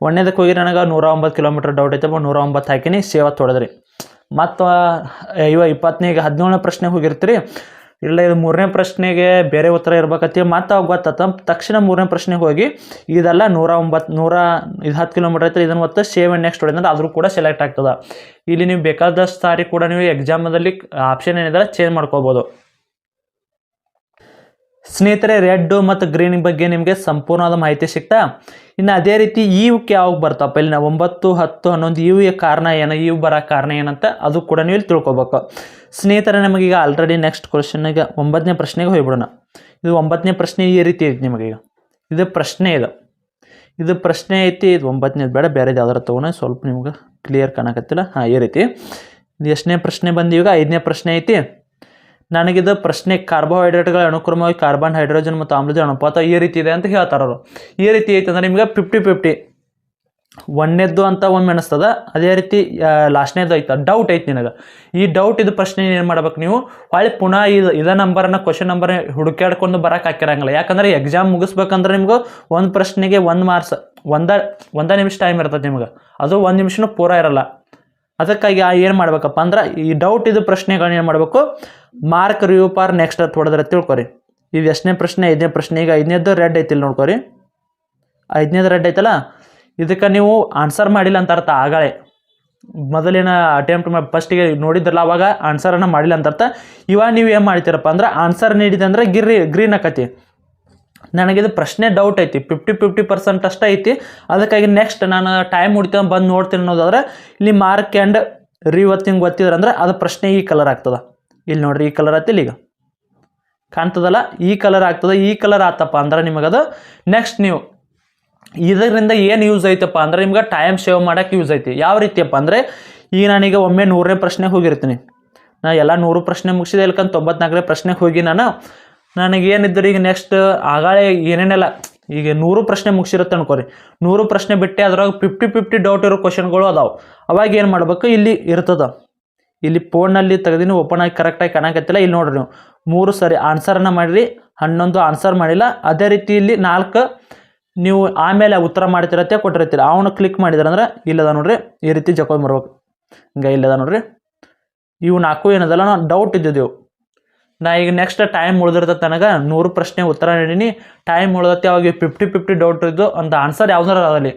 1ನೇದಕ್ಕೆ ಹೋಗಿ ನನಗೆ 109 ಕಿಲೋಮೀಟರ್ ಡೌಟ್ ಐತೆ, 109 ಹಾಕಿನಿ, ಸೇವ್ ಹೊಡೆದ್ರಿ. ಮತ್ತು 17ನೇ ಪ್ರಶ್ನೆಗೆ ಹೋಗಿರ್ತೀರಿ, ಇಲ್ಲ ಇದು 3ನೇ ಪ್ರಶ್ನೆಗೆ ಬೇರೆ ಉತ್ತರ ಇರ್ಬೇಕತ್ತಿ, ಮತ್ತು ಅವಾಗ ಗೊತ್ತಾತ ತಕ್ಷಣ 3ನೇ ಪ್ರಶ್ನೆಗೆ ಹೋಗಿ ಇದೆಲ್ಲ 110 ಕಿಲೋಮೀಟರ್ ಐತೆ, ಇದನ್ನು ಮತ್ತು ಸೇವ್ ಆ್ಯಂಡ್ ನೆಕ್ಸ್ಟ್ ಹೊಡೆದ್ರೆ ಆದರೂ ಕೂಡ ಸೆಲೆಕ್ಟ್ ಆಗ್ತದೆ. ಇಲ್ಲಿ ನೀವು ಬೇಕಾದಷ್ಟು ಸಾರಿ ಕೂಡ ನೀವು ಎಕ್ಸಾಮಲ್ಲಿ ಆಪ್ಷನ್ ಏನಿದೆ ಚೇಂಜ್ ಮಾಡ್ಕೋಬೋದು. ಸ್ನೇಹಿತರೆ, ರೆಡ್ ಮತ್ತು ಗ್ರೀನ್ ಬಗ್ಗೆ ನಿಮಗೆ ಸಂಪೂರ್ಣವಾದ ಮಾಹಿತಿ ಸಿಗ್ತಾ. ಇನ್ನು ಅದೇ ರೀತಿ ಇವಕ್ಕೆ ಯಾವಾಗ ಬರ್ತಾವಪ್ಪ, ಇಲ್ಲಿ 9, 10, 11 ಇವು ಕಾರಣ ಏನು, ಇವು ಬರೋ ಕಾರಣ ಏನಂತ ಅದು ಕೂಡ ನೀವು ಇಲ್ಲಿ ತಿಳ್ಕೊಬೇಕು. ಸ್ನೇಹಿತರೆ, ನಮಗೀಗ ಆಲ್ರೆಡಿ ನೆಕ್ಸ್ಟ್ ಕ್ವಶನ್ಗೆ 9ನೇ ಪ್ರಶ್ನೆಗೆ ಹೋಗ್ಬಿಡೋಣ. ಇದು 9ನೇ ಪ್ರಶ್ನೆ ಈ ರೀತಿ ಐತಿ ನಿಮಗೀಗ. ಇದು ಪ್ರಶ್ನೆ ಇದು ಪ್ರಶ್ನೆ ಐತಿ. ಇದು 9ನೇದು ಬೇಡ, ಬೇರೆದು ಯಾವ್ದಾರು ತೊಗೊಂಡು ಸ್ವಲ್ಪ ನಿಮ್ಗೆ ಕ್ಲಿಯರ್ ಕಾಣಕತ್ತಿಲ್ಲ. ಈ ರೀತಿ ಇದು ಎಷ್ಟನೇ ಪ್ರಶ್ನೆ ಬಂದು ಈಗ 5ನೇ ಪ್ರಶ್ನೆ ಐತಿ. ನನಗಿದು ಪ್ರಶ್ನೆ ಕಾರ್ಬೋಹೈಡ್ರೇಟ್ಗಳ ಅನುಕ್ರಮವಾಗಿ ಕಾರ್ಬನ್, ಹೈಡ್ರೋಜನ್ ಮತ್ತು ಆಮ್ಲಜನಕ ಅನುಪಾತ ಈ ರೀತಿ ಇದೆ ಅಂತ ಹೇಳ್ತಾರೆ ಅವರು. ಈ ರೀತಿ ಐತೆ ಅಂದ್ರೆ ನಿಮ್ಗೆ 50-50 ಒಂದನೇದ್ದು ಅಂತ ಒಮ್ಮೆ ಅನಿಸ್ತದ. ಅದೇ ರೀತಿ ಲಾಸ್ಟ್ನೇದು ಐತೆ. ಡೌಟ್ ಐತೆ ನಿನಗೆ. ಈ ಡೌಟ್ ಇದು ಪ್ರಶ್ನೆ ಏನು ಮಾಡ್ಬೇಕು ನೀವು ಹೊಳ್ಳಿ ಪುನಃ ಇದೇ ನಂಬರನ್ನು ಕ್ವಶನ್ ನಂಬರ್ ಹುಡುಕಾಡ್ಕೊಂಡು ಬರೋಕೆ ಹಾಕಿರಂಗಿಲ್ಲ. ಯಾಕಂದ್ರೆ ಎಕ್ಸಾಮ್ ಮುಗಿಸ್ಬೇಕಂದ್ರೆ ನಿಮ್ಗೆ ಒಂದು ಪ್ರಶ್ನೆಗೆ 1 ಮಾರ್ಕ್ಸ್, ಒಂದೇ ನಿಮಿಷ ಟೈಮ್ ಇರ್ತದೆ ನಿಮ್ಗೆ. ಅದು 1 ನಿಮಿಷನೂ ಪೂರ ಇರಲ್ಲ. ಅದಕ್ಕಾಗಿ ಏನು ಮಾಡ್ಬೇಕಪ್ಪ ಅಂದ್ರೆ ಈ ಡೌಟ್ ಇದು ಪ್ರಶ್ನೆಗಳನ್ನ ಏನು ಮಾಡಬೇಕು, ಮಾರ್ಕ್ ರಿವ್ಯೂ ಪಾರ್ ನೆಕ್ಸ್ಟ್ ಅಂತ ಹೊಡೆದ್ರೆ ತಿಳ್ಕೊರಿ. ಇದು ಎಷ್ಟನೇ ಪ್ರಶ್ನೆ? 5ನೇ ಪ್ರಶ್ನೆ. ಈಗ 5ನೇದು ರೆಡ್ ಐತಿಲ್ಲ ನೋಡ್ಕೊರಿ. 5ನೇದು ರೆಡ್ ಐತಲ್ಲ, ಇದಕ್ಕೆ ನೀವು ಆನ್ಸರ್ ಮಾಡಿಲ್ಲ ಅಂತ ಅರ್ಥ. ಆಗಳೇ ಮೊದಲೇನ ಅಟೆಂಪ್ಟ್ ಫಸ್ಟಿಗೆ ನೋಡಿದ್ರಲ್ಲ ಅವಾಗ ಆನ್ಸರನ್ನು ಮಾಡಿಲ್ಲ ಅಂತ ಅರ್ಥ. ಇವಾಗ ನೀವು ಏನು ಮಾಡ್ತೀರಪ್ಪ ಅಂದ್ರೆ ಆನ್ಸರ್ ನೀಡಿದೆ ಅಂದರೆ ಗ್ರೀನ್ ಆಕತಿ. ನನಗಿದು ಪ್ರಶ್ನೆ ಡೌಟ್ ಐತಿ, 50% ಅಷ್ಟೇ ಐತಿ. ಅದಕ್ಕಾಗಿ ನೆಕ್ಸ್ಟ್ ನಾನು ಟೈಮ್ ಹುಡ್ತೀನಿ ಬಂದು ನೋಡ್ತೀನಿ ಅನ್ನೋದಾದ್ರೆ ಇಲ್ಲಿ ಮಾರ್ಕ್ ಆ್ಯಂಡ್ ರಿವತ್ತಿಂಗ್ ಗೊತ್ತಿದ್ರೆ ಅಂದ್ರೆ ಅದು ಪ್ರಶ್ನೆ ಈ ಕಲರ್ ಆಗ್ತದೆ. ಇಲ್ಲಿ ನೋಡ್ರಿ, ಈ ಕಲರ್ ಆಯ್ತಿಲ್ಲ, ಈಗ ಕಾಣ್ತದಲ್ಲ, ಈ ಕಲರ್ ಆಗ್ತದೆ. ಈ ಕಲರ್ ಆತಪ್ಪ ಅಂದ್ರೆ ನಿಮಗದು ನೆಕ್ಸ್ಟ್ ನೀವು ಇದರಿಂದ ಏನು ಯೂಸ್ ಐತಪ್ಪ ಅಂದ್ರೆ ನಿಮ್ಗೆ ಟೈಮ್ ಸೇವ್ ಮಾಡೋಕ್ಕೆ ಯೂಸ್ ಐತಿ. ಯಾವ ರೀತಿಯಪ್ಪ ಅಂದರೆ ಈಗ ನಾನೀಗ ಒಮ್ಮೆ 100ನೇ ಪ್ರಶ್ನೆಗೆ ಹೋಗಿರ್ತೀನಿ. ನಾನು ಎಲ್ಲ 100 ಪ್ರಶ್ನೆ ಮುಗಿಸಿದೆ. ಇಲ್ಕಂತ 94ನೇ ಪ್ರಶ್ನೆಗೆ ಹೋಗಿ ನನಗೇನಿದ್ರು ಈಗ ನೆಕ್ಸ್ಟ್ ಆಗಾಳೆ ಏನೇನೆಲ್ಲ ಈಗ 100 ಪ್ರಶ್ನೆ ಮುಗಿಸಿರುತ್ತೆ ಅನ್ಕೋರಿ. 100 ಪ್ರಶ್ನೆ ಬಿಟ್ಟೆ ಅದ್ರಾಗ 50-50 ಡೌಟ್ ಇರೋ ಕ್ವಶನ್ಗಳು ಅದಾವೆ. ಅವಾಗ ಏನು ಮಾಡ್ಬೇಕು, ಇಲ್ಲಿ ಇರ್ತದೆ. ಇಲ್ಲಿ ಫೋನಲ್ಲಿ ತೆಗೆದಿನಿ, ಓಪನ್ ಆಗಿ ಕರೆಕ್ಟಾಗಿ ಕಾಣಕತ್ತಿಲ್ಲ. ಇಲ್ಲಿ ನೋಡ್ರಿ, ನೀವು 3 ಸರಿ ಆನ್ಸರನ್ನು ಮಾಡಿರಿ, 11 ಆನ್ಸರ್ ಮಾಡಿಲ್ಲ. ಅದೇ ರೀತಿ ಇಲ್ಲಿ 4 ನೀವು ಆಮೇಲೆ ಉತ್ತರ ಮಾಡ್ತಿರತ್ತೆ ಕೊಟ್ಟಿರ್ತೀರ. ಅವನು ಕ್ಲಿಕ್ ಮಾಡಿದ್ರೆ ಅಂದ್ರೆ ಇಲ್ಲದ ನೋಡ್ರಿ, ಈ ರೀತಿ ಜಕೊಂಡ್ ಬರ್ಬೇಕು. ಹಿಂಗೆ ಇಲ್ಲದ ನೋಡ್ರಿ, ಇವು 4 ಏನದಲ್ಲ ನಾವು ಡೌಟ್ ಇದ್ದಿದ್ದೆವು. ನಾ ಈಗ ನೆಕ್ಸ್ಟ್ ಟೈಮ್ ಉಳಿದಿರ್ತದೆ ನನಗೆ 100 ಪ್ರಶ್ನೆ ಉತ್ತರ ನೀಡೀನಿ, ಟೈಮ್ ಉಳಿದತ್ತೆ. ಅವಾಗ 50-50 ಡೌಟ್ ಇದ್ದು ಅಂತ ಆನ್ಸರ್ ಯಾವ್ದಾರ ಅದಲ್ಲಿ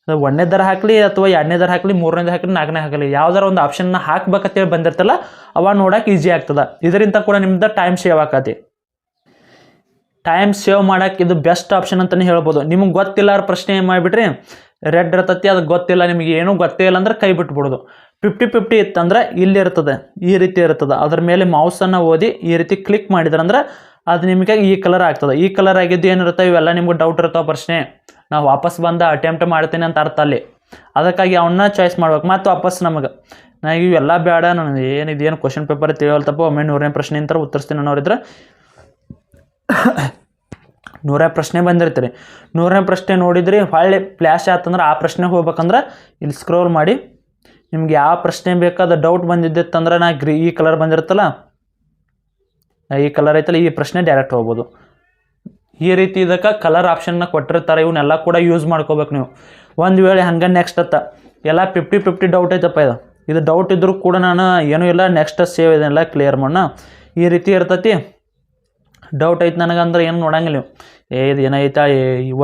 1ನೇದಾರ ಹಾಕಲಿ ಅಥವಾ 2ನೇದಾರ ಹಾಕಲಿ, 3ನೇದಾರ ಹಾಕಲಿ, 4ನೇ ಹಾಕಲಿ, ಯಾವ್ದಾರ ಒಂದು ಆಪ್ಷನ್ನ ಹಾಕ್ಬೇಕಂತೇಳಿ ಬಂದಿರ್ತಲ್ಲ ಅವಾಗ ನೋಡೋಕೆ ಈಸಿ ಆಗ್ತದೆ. ಇದರಿಂದ ಕೂಡ ನಿಮ್ದು ಟೈಮ್ ಸೇವ್ ಆಕತಿ. ಟೈಮ್ ಸೇವ್ ಮಾಡೋಕೆ ಇದು ಬೆಸ್ಟ್ ಆಪ್ಷನ್ ಅಂತಲೇ ಹೇಳ್ಬೋದು. ನಿಮಗೆ ಗೊತ್ತಿಲ್ಲ ಪ್ರಶ್ನೆ ಏನು ಮಾಡಿಬಿಟ್ರಿ, ರೆಡ್ ಇರ್ತತಿ, ಅದು ಗೊತ್ತಿಲ್ಲ, ನಿಮಗೆ ಏನೂ ಗೊತ್ತೇ ಇಲ್ಲ ಅಂದ್ರೆ ಕೈ ಬಿಟ್ಬಿಡೋದು. 50-50 ಇತ್ತಂದ್ರೆ ಇಲ್ಲಿ ಇರ್ತದೆ, ಈ ರೀತಿ ಇರ್ತದೆ. ಅದ್ರ ಮೇಲೆ ಮೌಸನ್ನು ಓದಿ ಈ ರೀತಿ ಕ್ಲಿಕ್ ಮಾಡಿದ್ರಂದ್ರೆ ಅದು ನಿಮಗೆ ಈ ಕಲರ್ ಆಗ್ತದೆ. ಈ ಕಲರ್ ಆಗಿದ್ದು ಏನಿರುತ್ತೆ, ಇವೆಲ್ಲ ನಿಮ್ಗೆ ಡೌಟ್ ಇರ್ತಾವೆ ಪ್ರಶ್ನೆ. ನಾವು ವಾಪಸ್ ಬಂದು ಅಟೆಂಪ್ಟ್ ಮಾಡ್ತೀನಿ ಅಂತ ಅರ್ಥ ಅಲ್ಲಿ. ಅದಕ್ಕಾಗಿ ಅವನ್ನ ಚಾಯ್ಸ್ ಮಾಡ್ಬೇಕು. ಮತ್ತು ವಾಪಸ್ ನಮಗೆ ನನಗೆ ಇವೆಲ್ಲ ಬೇಡ, ನನಗೆ ಏನು ಕ್ವಶನ್ ಪೇಪರ್ ತಿಳಿಯಲ್ತಪ್ಪ, ಒಮ್ಮೆ 100ನೇ ಪ್ರಶ್ನೆ ಅಂತ ಉತ್ತರಿಸ್ತೀನಿ ಅನ್ನೋರಿದ್ರೆ 100ನೇ ಪ್ರಶ್ನೆ ಬಂದಿರ್ತೀರಿ. 100ನೇ ಪ್ರಶ್ನೆ ನೋಡಿದ್ರಿ, ಹೊಳ್ಳಿ ಫ್ಲ್ಯಾಶ್ ಆತಂದ್ರೆ ಆ ಪ್ರಶ್ನೆಗೆ ಹೋಗ್ಬೇಕಂದ್ರೆ ಇಲ್ಲಿ ಸ್ಕ್ರೋಲ್ ಮಾಡಿ ನಿಮ್ಗೆ ಯಾವ ಪ್ರಶ್ನೆ ಬೇಕಾದ ಡೌಟ್ ಬಂದಿದ್ದಿತ್ತಂದ್ರೆ ಈ ಕಲರ್ ಬಂದಿರುತ್ತಲ್ಲ, ಈ ಕಲರ್ ಐತಲ್ಲ, ಈ ಪ್ರಶ್ನೆ ಡೈರೆಕ್ಟ್ ಹೋಗ್ಬೋದು. ಈ ರೀತಿ ಇದಕ್ಕೆ ಕಲರ್ ಆಪ್ಷನ್ನ ಕೊಟ್ಟಿರ್ತಾರೆ. ಇವನ್ನೆಲ್ಲ ಕೂಡ ಯೂಸ್ ಮಾಡ್ಕೋಬೇಕು ನೀವು. ಒಂದು ವೇಳೆ ಹಂಗೆ ನೆಕ್ಸ್ಟ್ ಎಲ್ಲ 50-50 ಡೌಟ್ ಐತಪ್ಪ, ಇದು ಡೌಟ್ ಇದ್ದರೂ ಕೂಡ ನಾನು ಏನೂ ಇಲ್ಲ, ನೆಕ್ಸ್ಟ್ ಸೇವ್ ಇದನ್ನೆಲ್ಲ ಕ್ಲಿಯರ್ ಮಾಡೋಣ. ಈ ರೀತಿ ಇರ್ತೈತಿ. ಡೌಟ್ ಐತೆ ನನಗಂದ್ರೆ ಏನು ನೋಡಂಗಿಲ್ಲ ನೀವು. ಇದು ಏನೈತಾ,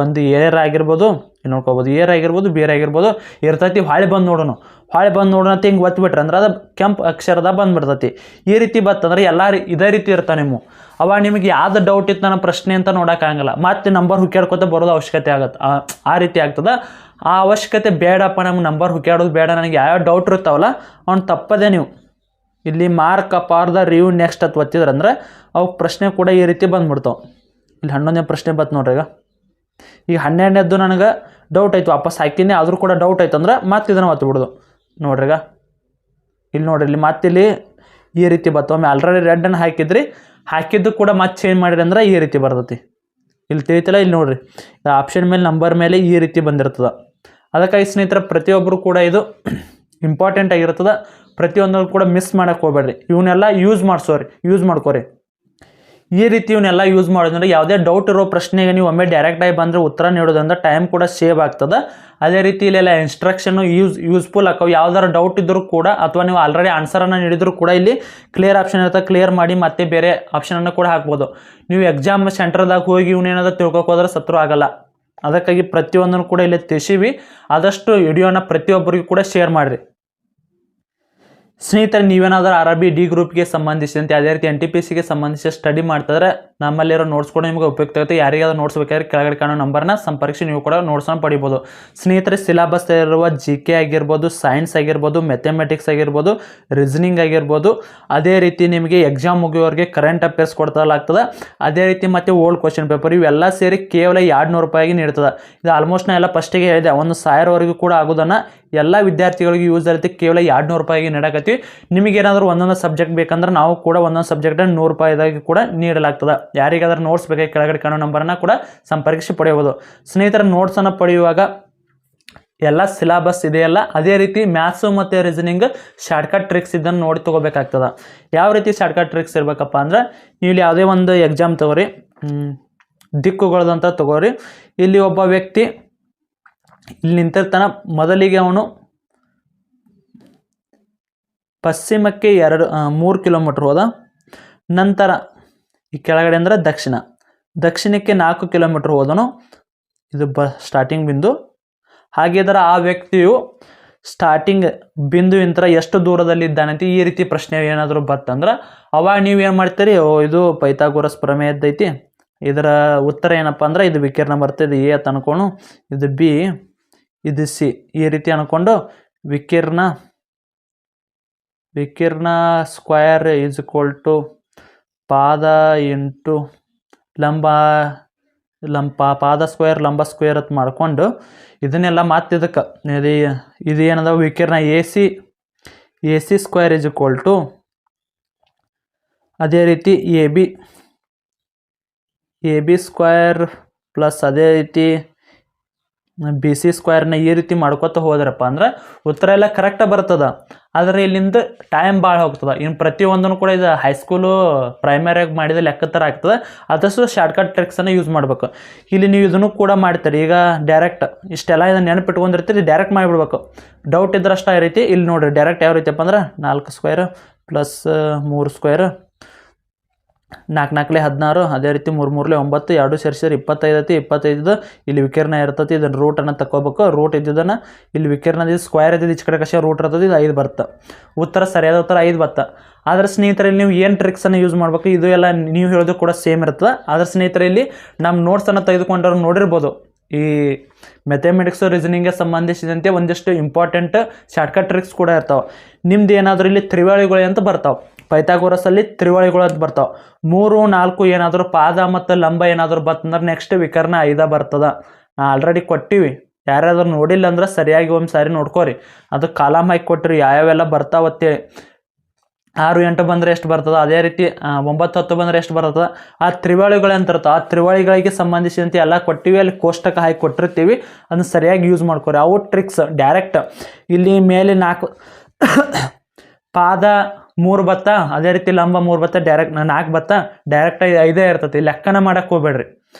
ಒಂದು ಏರ್ ಆಗಿರ್ಬೋದು, ನೋಡ್ಕೋಬೋದು, ಏರ್ ಆಗಿರ್ಬೋದು, ಬೇರೆ ಆಗಿರ್ಬೋದು ಇರ್ತೈತಿ. ಹೊಳೆ ಬಂದು ನೋಡೋಣ ಅಂತ ಹಿಂಗೆ ಒತ್ಬಿಟ್ರೆ ಅಂದ್ರೆ ಅದು ಕೆಂಪು ಅಕ್ಷರದ ಬಂದುಬಿಡ್ತೈತಿ. ಈ ರೀತಿ ಬತ್ತಂದ್ರೆ ಎಲ್ಲ ಇದೇ ರೀತಿ ಇರ್ತಾವೆ ನೀವು. ಅವಾಗ ನಿಮಗೆ ಯಾವ್ದು ಡೌಟ್ ಇತ್ತು ನನ್ನ ಪ್ರಶ್ನೆ ಅಂತ ನೋಡೋಕ್ಕಾಗಲ್ಲ. ಮತ್ತೆ ನಂಬರ್ ಹುಕ್ಕಾಡ್ಕೊತ ಬರೋದು ಅವಶ್ಯಕತೆ ಆಗುತ್ತೆ. ಆ ರೀತಿ ಆಗ್ತದೆ. ಆ ಅವಶ್ಯಕತೆ ಬೇಡಪ್ಪ, ನಮ್ಗೆ ನಂಬರ್ ಹುಕ್ಕಾಡೋದು ಬೇಡ, ನನಗೆ ಯಾವ್ಯಾವ ಡೌಟ್ ಇರ್ತಾವಲ್ಲ ಅವ್ನು ತಪ್ಪದೆ ನೀವು ಇಲ್ಲಿ mark up are the review next ಅಂತ ಒತ್ತಿದ್ರಂದ್ರೆ ಅವು ಪ್ರಶ್ನೆ ಕೂಡ ಈ ರೀತಿ ಬಂದುಬಿಡ್ತಾವೆ. ಇಲ್ಲಿ 11ನೇ ಪ್ರಶ್ನೆ ಬಂತು ನೋಡ್ರಿ. ಈಗ 12ನೇದ್ದು ನನಗೆ ಡೌಟ್ ಆಯ್ತು, ವಾಪಸ್ ಹಾಕ್ತೀನಿ, ಆದರೂ ಕೂಡ ಡೌಟ್ ಆಯ್ತು ಅಂದ್ರೆ ಮತ್ತೆ ಇದನ್ನು ಒತ್ಬಿಡೋದು ನೋಡ್ರಿ. ಇಲ್ಲಿ ನೋಡ್ರಿ, ಇಲ್ಲಿ ಮತ್ತೆ ಇಲ್ಲಿ ಈ ರೀತಿ ಬರ್ತವೆ. ಒಮ್ಮೆ ಆಲ್ರೆಡಿ ರೆಡ್ಡನ್ನು ಹಾಕಿದ್ದು ಕೂಡ ಮತ್ತೆ ಚೇಂಜ್ ಮಾಡಿರಿ ಅಂದ್ರೆ ಈ ರೀತಿ ಬರ್ತೈತಿ. ಇಲ್ಲಿ ತಿಳಿತಿಲ್ಲ, ಇಲ್ಲಿ ನೋಡ್ರಿ, ಆಪ್ಷನ್ ಮೇಲೆ ನಂಬರ್ ಮೇಲೆ ಈ ರೀತಿ ಬಂದಿರ್ತದೆ. ಅದಕ್ಕಾಗಿ ಸ್ನೇಹಿತರೆ ಪ್ರತಿಯೊಬ್ಬರು ಕೂಡ ಇದು ಇಂಪಾರ್ಟೆಂಟ್ ಆಗಿರ್ತದೆ. ಪ್ರತಿಯೊಂದನ್ನು ಕೂಡ ಮಿಸ್ ಮಾಡೋಕ್ಕೆ ಹೋಗ್ಬೇಡ್ರಿ. ಇವನ್ನೆಲ್ಲ ಯೂಸ್ ಮಾಡ್ಕೋರಿ. ಈ ರೀತಿ ಇವನ್ನೆಲ್ಲ ಯೂಸ್ ಮಾಡೋದಂದ್ರೆ ಯಾವುದೇ ಡೌಟ್ ಇರೋ ಪ್ರಶ್ನೆಗೆ ನೀವು ಒಮ್ಮೆ ಡೈರೆಕ್ಟಾಗಿ ಬಂದರೆ ಉತ್ತರ ನೀಡೋದ್ರಿಂದ ಟೈಮ್ ಕೂಡ ಸೇವ್ ಆಗ್ತದೆ. ಅದೇ ರೀತಿ ಇಲ್ಲೆಲ್ಲ ಇನ್ಸ್ಟ್ರಕ್ಷನ್ನು ಯೂಸ್ಫುಲ್ ಆಕವು. ಯಾವ್ದಾರು ಡೌಟ್ ಇದ್ದರೂ ಕೂಡ ಅಥವಾ ನೀವು ಆಲ್ರೆಡಿ ಆನ್ಸರನ್ನು ನೀಡಿದರೂ ಕೂಡ ಇಲ್ಲಿ ಕ್ಲಿಯರ್ ಆಪ್ಷನ್ ಇರುತ್ತೆ, ಕ್ಲಿಯರ್ ಮಾಡಿ ಮತ್ತೆ ಬೇರೆ ಆಪ್ಷನನ್ನು ಕೂಡ ಹಾಕ್ಬೋದು. ನೀವು ಎಕ್ಸಾಮ್ ಸೆಂಟರ್ದಾಗ ಹೋಗಿ ಇವನೇನಾದ್ರೂ ತಿಳ್ಕೊಕ್ ಹೋದ್ರೆ ಸತ್ರು ಆಗಲ್ಲ. ಅದಕ್ಕಾಗಿ ಪ್ರತಿಯೊಂದನ್ನು ಕೂಡ ಇಲ್ಲಿ ತಿಳಿಸಿವಿ. ಆದಷ್ಟು ವಿಡಿಯೋನ ಪ್ರತಿಯೊಬ್ಬರಿಗೂ ಕೂಡ ಶೇರ್ ಮಾಡಿರಿ. ಸ್ನೇಹಿತರೆ, ನೀವೇನಾದರೂ RRB D ಗ್ರೂಪ್ಗೆ ಸಂಬಂಧಿಸಿದಂತೆ ಅದೇ ರೀತಿ NTPCಗೆ ಸಂಬಂಧಿಸಿ ಸ್ಟಡಿ ಮಾಡ್ತಿದ್ರೆ ನಮ್ಮಲ್ಲಿರೋ ನೋಟ್ಸ್ ಕೂಡ ನಿಮಗೆ ಉಪಯುಕ್ತ ಆಗುತ್ತೆ. ಯಾರಿಗಾದ್ರೂ ನೋಟ್ಸ್ ಬೇಕಾದ್ರೆ ಕೆಳಗಡೆ ಕಾಣೋ ನಂಬರ್ನ ಸಂಪರ್ಕಿಸಿ ನೀವು ಕೂಡ ನೋಟ್ಸನ್ನು ಪಡಿಬೋದು. ಸ್ನೇಹಿತರೆ, ಸಿಲೆಬಸ್ ಇರುವ GK ಆಗಿರ್ಬೋದು, ಸೈನ್ಸ್ ಆಗಿರ್ಬೋದು, ಮ್ಯಾಥಮೆಟಿಕ್ಸ್ ಆಗಿರ್ಬೋದು, ರೀಸನಿಂಗ್ ಆಗಿರ್ಬೋದು, ಅದೇ ರೀತಿ ನಿಮಗೆ ಎಕ್ಸಾಮ್ ಮುಗಿಯೋರಿಗೆ ಕರೆಂಟ್ ಅಫೇರ್ಸ್ ಕೊಡ್ತಲಾಗ್ತದೆ. ಅದೇ ರೀತಿ ಮತ್ತು ಓಲ್ಡ್ ಕ್ವಶನ್ ಪೇಪರ್ ಇವೆಲ್ಲ ಸೇರಿ ಕೇವಲ 200 ರೂಪಾಯಿಗೆ ನೀಡ್ತದೆ. ಇದು ಆಲ್ಮೋಸ್ಟ್ ನಾ ಎಲ್ಲ ಫಸ್ಟಿಗೆ ಹೇಳಿದೆ, 1,000ವರೆಗೂ ಕೂಡ ಆಗೋದನ್ನು ಎಲ್ಲ ವಿದ್ಯಾರ್ಥಿಗಳಿಗೆ ಯೂಸ್ ಆಗುತ್ತೆ. ಕೇವಲ 200 ರೂಪಾಯಿಗೆ ನೀಡಕತ್ತೀವಿ. ನಿಮಗೇನಾದರೂ ಒಂದೊಂದು ಸಬ್ಜೆಕ್ಟ್ ಬೇಕಂದ್ರೆ ನಾವು ಕೂಡ ಒಂದೊಂದು ಸಬ್ಜೆಕ್ಟನ್ನು 100 ರೂಪಾಯಿದಾಗಿ ಕೂಡ ನೀಡಲಾಗ್ತದೆ. ಯಾರಿಗಾದ್ರೂ ನೋಟ್ಸ್ ಬೇಕಾಗಿ ಕೆಳಗಡೆ ಕಾಣೋ ನಂಬರನ್ನು ಕೂಡ ಸಂಪರ್ಕಿಸಿ ಪಡೆಯಬಹುದು. ಸ್ನೇಹಿತರ, ನೋಟ್ಸನ್ನು ಪಡೆಯುವಾಗ ಎಲ್ಲ ಸಿಲೆಬಸ್ ಇದೆಯಲ್ಲ, ಅದೇ ರೀತಿ ಮ್ಯಾಥ್ಸು ಮತ್ತು ರೀಸನಿಂಗ್ ಶಾರ್ಟ್ಕಟ್ ಟ್ರಿಕ್ಸ್ ಇದನ್ನು ನೋಡಿ ತೊಗೋಬೇಕಾಗ್ತದೆ. ಯಾವ ರೀತಿ ಶಾರ್ಟ್ಕಟ್ ಟ್ರಿಕ್ಸ್ ಇರಬೇಕಪ್ಪ ಅಂದ್ರೆ, ನೀವು ಇಲ್ಲಿ ಯಾವುದೇ ಒಂದು ಎಕ್ಸಾಮ್ ತಗೋರಿ, ದಿಕ್ಕುಗಳದಂತ ತಗೋರಿ. ಇಲ್ಲಿ ಒಬ್ಬ ವ್ಯಕ್ತಿ ಇಲ್ಲಿ ನಿಂತಿರ್ತಾನೆ. ಮೊದಲಿಗೆ ಅವನು ಪಶ್ಚಿಮಕ್ಕೆ 3 ಕಿಲೋಮೀಟ್ರ್ ಹೋದ. ನಂತರ ಈ ಕೆಳಗಡೆ ಅಂದರೆ ದಕ್ಷಿಣಕ್ಕೆ 4 ಕಿಲೋಮೀಟ್ರ್ ಹೋದನು. ಇದು ಸ್ಟಾರ್ಟಿಂಗ್ ಬಿಂದು. ಹಾಗಿದ್ರೆ ಆ ವ್ಯಕ್ತಿಯು ಸ್ಟಾರ್ಟಿಂಗ್ ಬಿಂದುವಿಂದ ಎಷ್ಟು ದೂರದಲ್ಲಿ ಇದ್ದಾನಂತ ಈ ರೀತಿ ಪ್ರಶ್ನೆ ಏನಾದರೂ ಬರ್ತಂದ್ರೆ, ಅವಾಗ ನೀವು ಏನು ಮಾಡ್ತೀರಿ, ಇದು ಪೈಥಾಗೋರಸ್ ಪ್ರಮೇಯದ್ದೈತಿ, ಇದರ ಉತ್ತರ ಏನಪ್ಪ ಅಂದ್ರೆ ಇದು ವಿಕಿರಣ ಬರ್ತದೆ A ಅಂತ ಅನ್ಕೊಂಡು, ಇದು B, ಇದು C, ಈ ರೀತಿ ಅನ್ಕೊಂಡು ವಿಕಿರಣ ಸ್ಕ್ವಯರ್ ಈಸ್ ಈಕ್ವಲ್ ಟು ಪಾದ ಇಂಟು ಪಾದ ಸ್ಕ್ವೇರ್ ಲಂಬ ಸ್ಕ್ವೇರ್ ಅಂತ ಮಾಡಿಕೊಂಡು ಇದನ್ನೆಲ್ಲ ಮತ್ತೆ ಇದಕ್ಕೆ ಇದು ಏನದ ವಿಕಿರಣ A C square is equal to ಅದೇ ರೀತಿ ಎ ಬಿ ಸ್ಕ್ವೇರ್ ಪ್ಲಸ್ ಅದೇ ರೀತಿ BC ಸ್ಕ್ವೇರ್ನ ಈ ರೀತಿ ಮಾಡ್ಕೊತ ಹೋದ್ರಪ್ಪ ಅಂದ್ರೆ ಉತ್ತರ ಎಲ್ಲ ಕರೆಕ್ಟಾಗಿ ಬರ್ತದೆ. ಆದರೆ ಇಲ್ಲಿಂದ ಟೈಮ್ ಭಾಳ ಹೋಗ್ತದೆ. ಇನ್ನು ಪ್ರತಿಯೊಂದನ್ನು ಕೂಡ ಇದು ಹೈಸ್ಕೂಲು ಪ್ರೈಮರಿಯಾಗಿ ಮಾಡಿದ ಲೆಕ್ಕ ಥರ ಆಗ್ತದೆ. ಆದಷ್ಟು ಶಾರ್ಟ್ಕಟ್ ಟ್ರಿಕ್ಸನ್ನು ಯೂಸ್ ಮಾಡಬೇಕು. ಇಲ್ಲಿ ನೀವು ಇದನ್ನು ಕೂಡ ಮಾಡ್ತೀರಿ. ಈಗ ಡೈರೆಕ್ಟ್ ಇಷ್ಟೆಲ್ಲ ಇದನ್ನು ನೆನಪಿಟ್ಕೊಂಡಿರ್ತೀರಿ, ಡೈರೆಕ್ಟ್ ಮಾಡಿಬಿಡ್ಬೇಕು. ಡೌಟ್ ಇದ್ರೆ ಅಷ್ಟೇ ರೀತಿ ಇಲ್ಲಿ ನೋಡಿರಿ. ಡೈರೆಕ್ಟ್ ಯಾವ ರೀತಿಯಪ್ಪ ಅಂದ್ರೆ 4 ಸ್ಕ್ವೇರ್ ಪ್ಲಸ್ 3 ಸ್ಕ್ವೇರ್ 4 4 16, ಅದೇ ರೀತಿ 3 3 9, 2 ಸೇರಿಸಿದ್ರೆ 25 ಐತಿ. 25 ಇಲ್ಲಿ ವಿಕಿರಣ ಇರ್ತೈತಿ. ಇದನ್ನು ರೂಟನ್ನು ತಗೋಬೇಕು. ರೂಟ್ ಇದ್ದಿದ್ದನ್ನು ಇಲ್ಲಿ ವಿಕಿರಣದ ಸ್ಕ್ವೇರ್ ಇದ್ದಿದ್ದು ಈಚೆ ಕಡೆ ಕಷ್ಟ ರೂಟ್ ಇರ್ತದೆ. ಇದು 5 ಬರುತ್ತೆ. ಉತ್ತರ ಸರಿಯಾದ ಉತ್ತರ 5 ಬರುತ್ತೆ. ಆದರೆ ಸ್ನೇಹಿತರಲ್ಲಿ ನೀವು ಏನು ಟ್ರಿಕ್ಸನ್ನು ಯೂಸ್ ಮಾಡಬೇಕು, ಇದು ಎಲ್ಲ ನೀವು ಹೇಳೋದು ಕೂಡ ಸೇಮ್ ಇರ್ತದೆ. ಆದರೆ ಸ್ನೇಹಿತರಲ್ಲಿ ನಮ್ಮ ನೋಟ್ಸನ್ನು ತೆಗೆದುಕೊಂಡವ್ರು ನೋಡಿರ್ಬೋದು, ಈ ಮ್ಯಾಥಮೆಟಿಕ್ಸು ರೀಸನಿಂಗ್ಗೆ ಸಂಬಂಧಿಸಿದಂತೆ ಒಂದಿಷ್ಟು ಇಂಪಾರ್ಟೆಂಟ್ ಶಾರ್ಟ್ಕಟ್ ಟ್ರಿಕ್ಸ್ ಕೂಡ ಇರ್ತಾವೆ. ನಿಮ್ದು ಏನಾದರೂ ಇಲ್ಲಿ ತ್ರಿವಳಿಗಳು ಅಂತ ಬರ್ತಾವೆ. ಪೈಥಾಗೋರಸಲ್ಲಿ ತ್ರಿವಳಿಗಳು ಅಂತ ಬರ್ತಾವೆ. 3 4 ಏನಾದರೂ ಪಾದ ಮತ್ತು ಲಂಬ ಏನಾದರೂ ಬರ್ತಂದ್ರೆ ನೆಕ್ಸ್ಟ್ ವಿಕರ್ಣ 5 ಬರ್ತದೆ. ನಾ ಆಲ್ರೆಡಿ ಕೊಟ್ಟಿವಿ. ಯಾರಾದ್ರೂ ನೋಡಿಲ್ಲ ಅಂದ್ರೆ ಸರಿಯಾಗಿ ಒಂದು ಸಾರಿ ನೋಡ್ಕೋರಿ. ಅದು ಕಾಲಮ್ ಹಾಕಿ ಕೊಟ್ಟಿರಿ ಯಾವ್ಯಾವೆಲ್ಲ ಬರ್ತಾವತ್ತೇಳಿ. 6 8 ಬಂದರೆ ಎಷ್ಟು ಬರ್ತದೆ, ಅದೇ ರೀತಿ 9 10 ಬಂದರೆ ಎಷ್ಟು ಬರ್ತದೆ. ಆ ತ್ರಿವಳಿಗಳು ಅಂತ ಇರ್ತವೆ. ಆ ತ್ರಿವಳಿಗಳಿಗೆ ಸಂಬಂಧಿಸಿದಂತೆ ಎಲ್ಲ ಕೊಟ್ಟಿವಿ. ಅಲ್ಲಿ ಕೋಷ್ಟಕ ಹಾಕಿ ಕೊಟ್ಟಿರ್ತೀವಿ. ಅದನ್ನು ಸರಿಯಾಗಿ ಯೂಸ್ ಮಾಡ್ಕೋರಿ. ಅವು ಟ್ರಿಕ್ಸ್ ಡೈರೆಕ್ಟ್ ಇಲ್ಲಿ ಮೇಲೆ 4 ಪಾದ 3 ಬತ್ತ, ಅದೇ ರೀತಿ ಲಂಬ 3 ಬತ್ತ, ಡೈರೆಕ್ಟ್ 4 ಬತ್ತ, ಡೈರೆಕ್ಟಾಗಿ 5 ಇರ್ತೈತಿ. ಲೆಕ್ಕನ ಮಾಡಕ್ಕೆ ಹೋಗ್ಬೇಡ್ರಿ.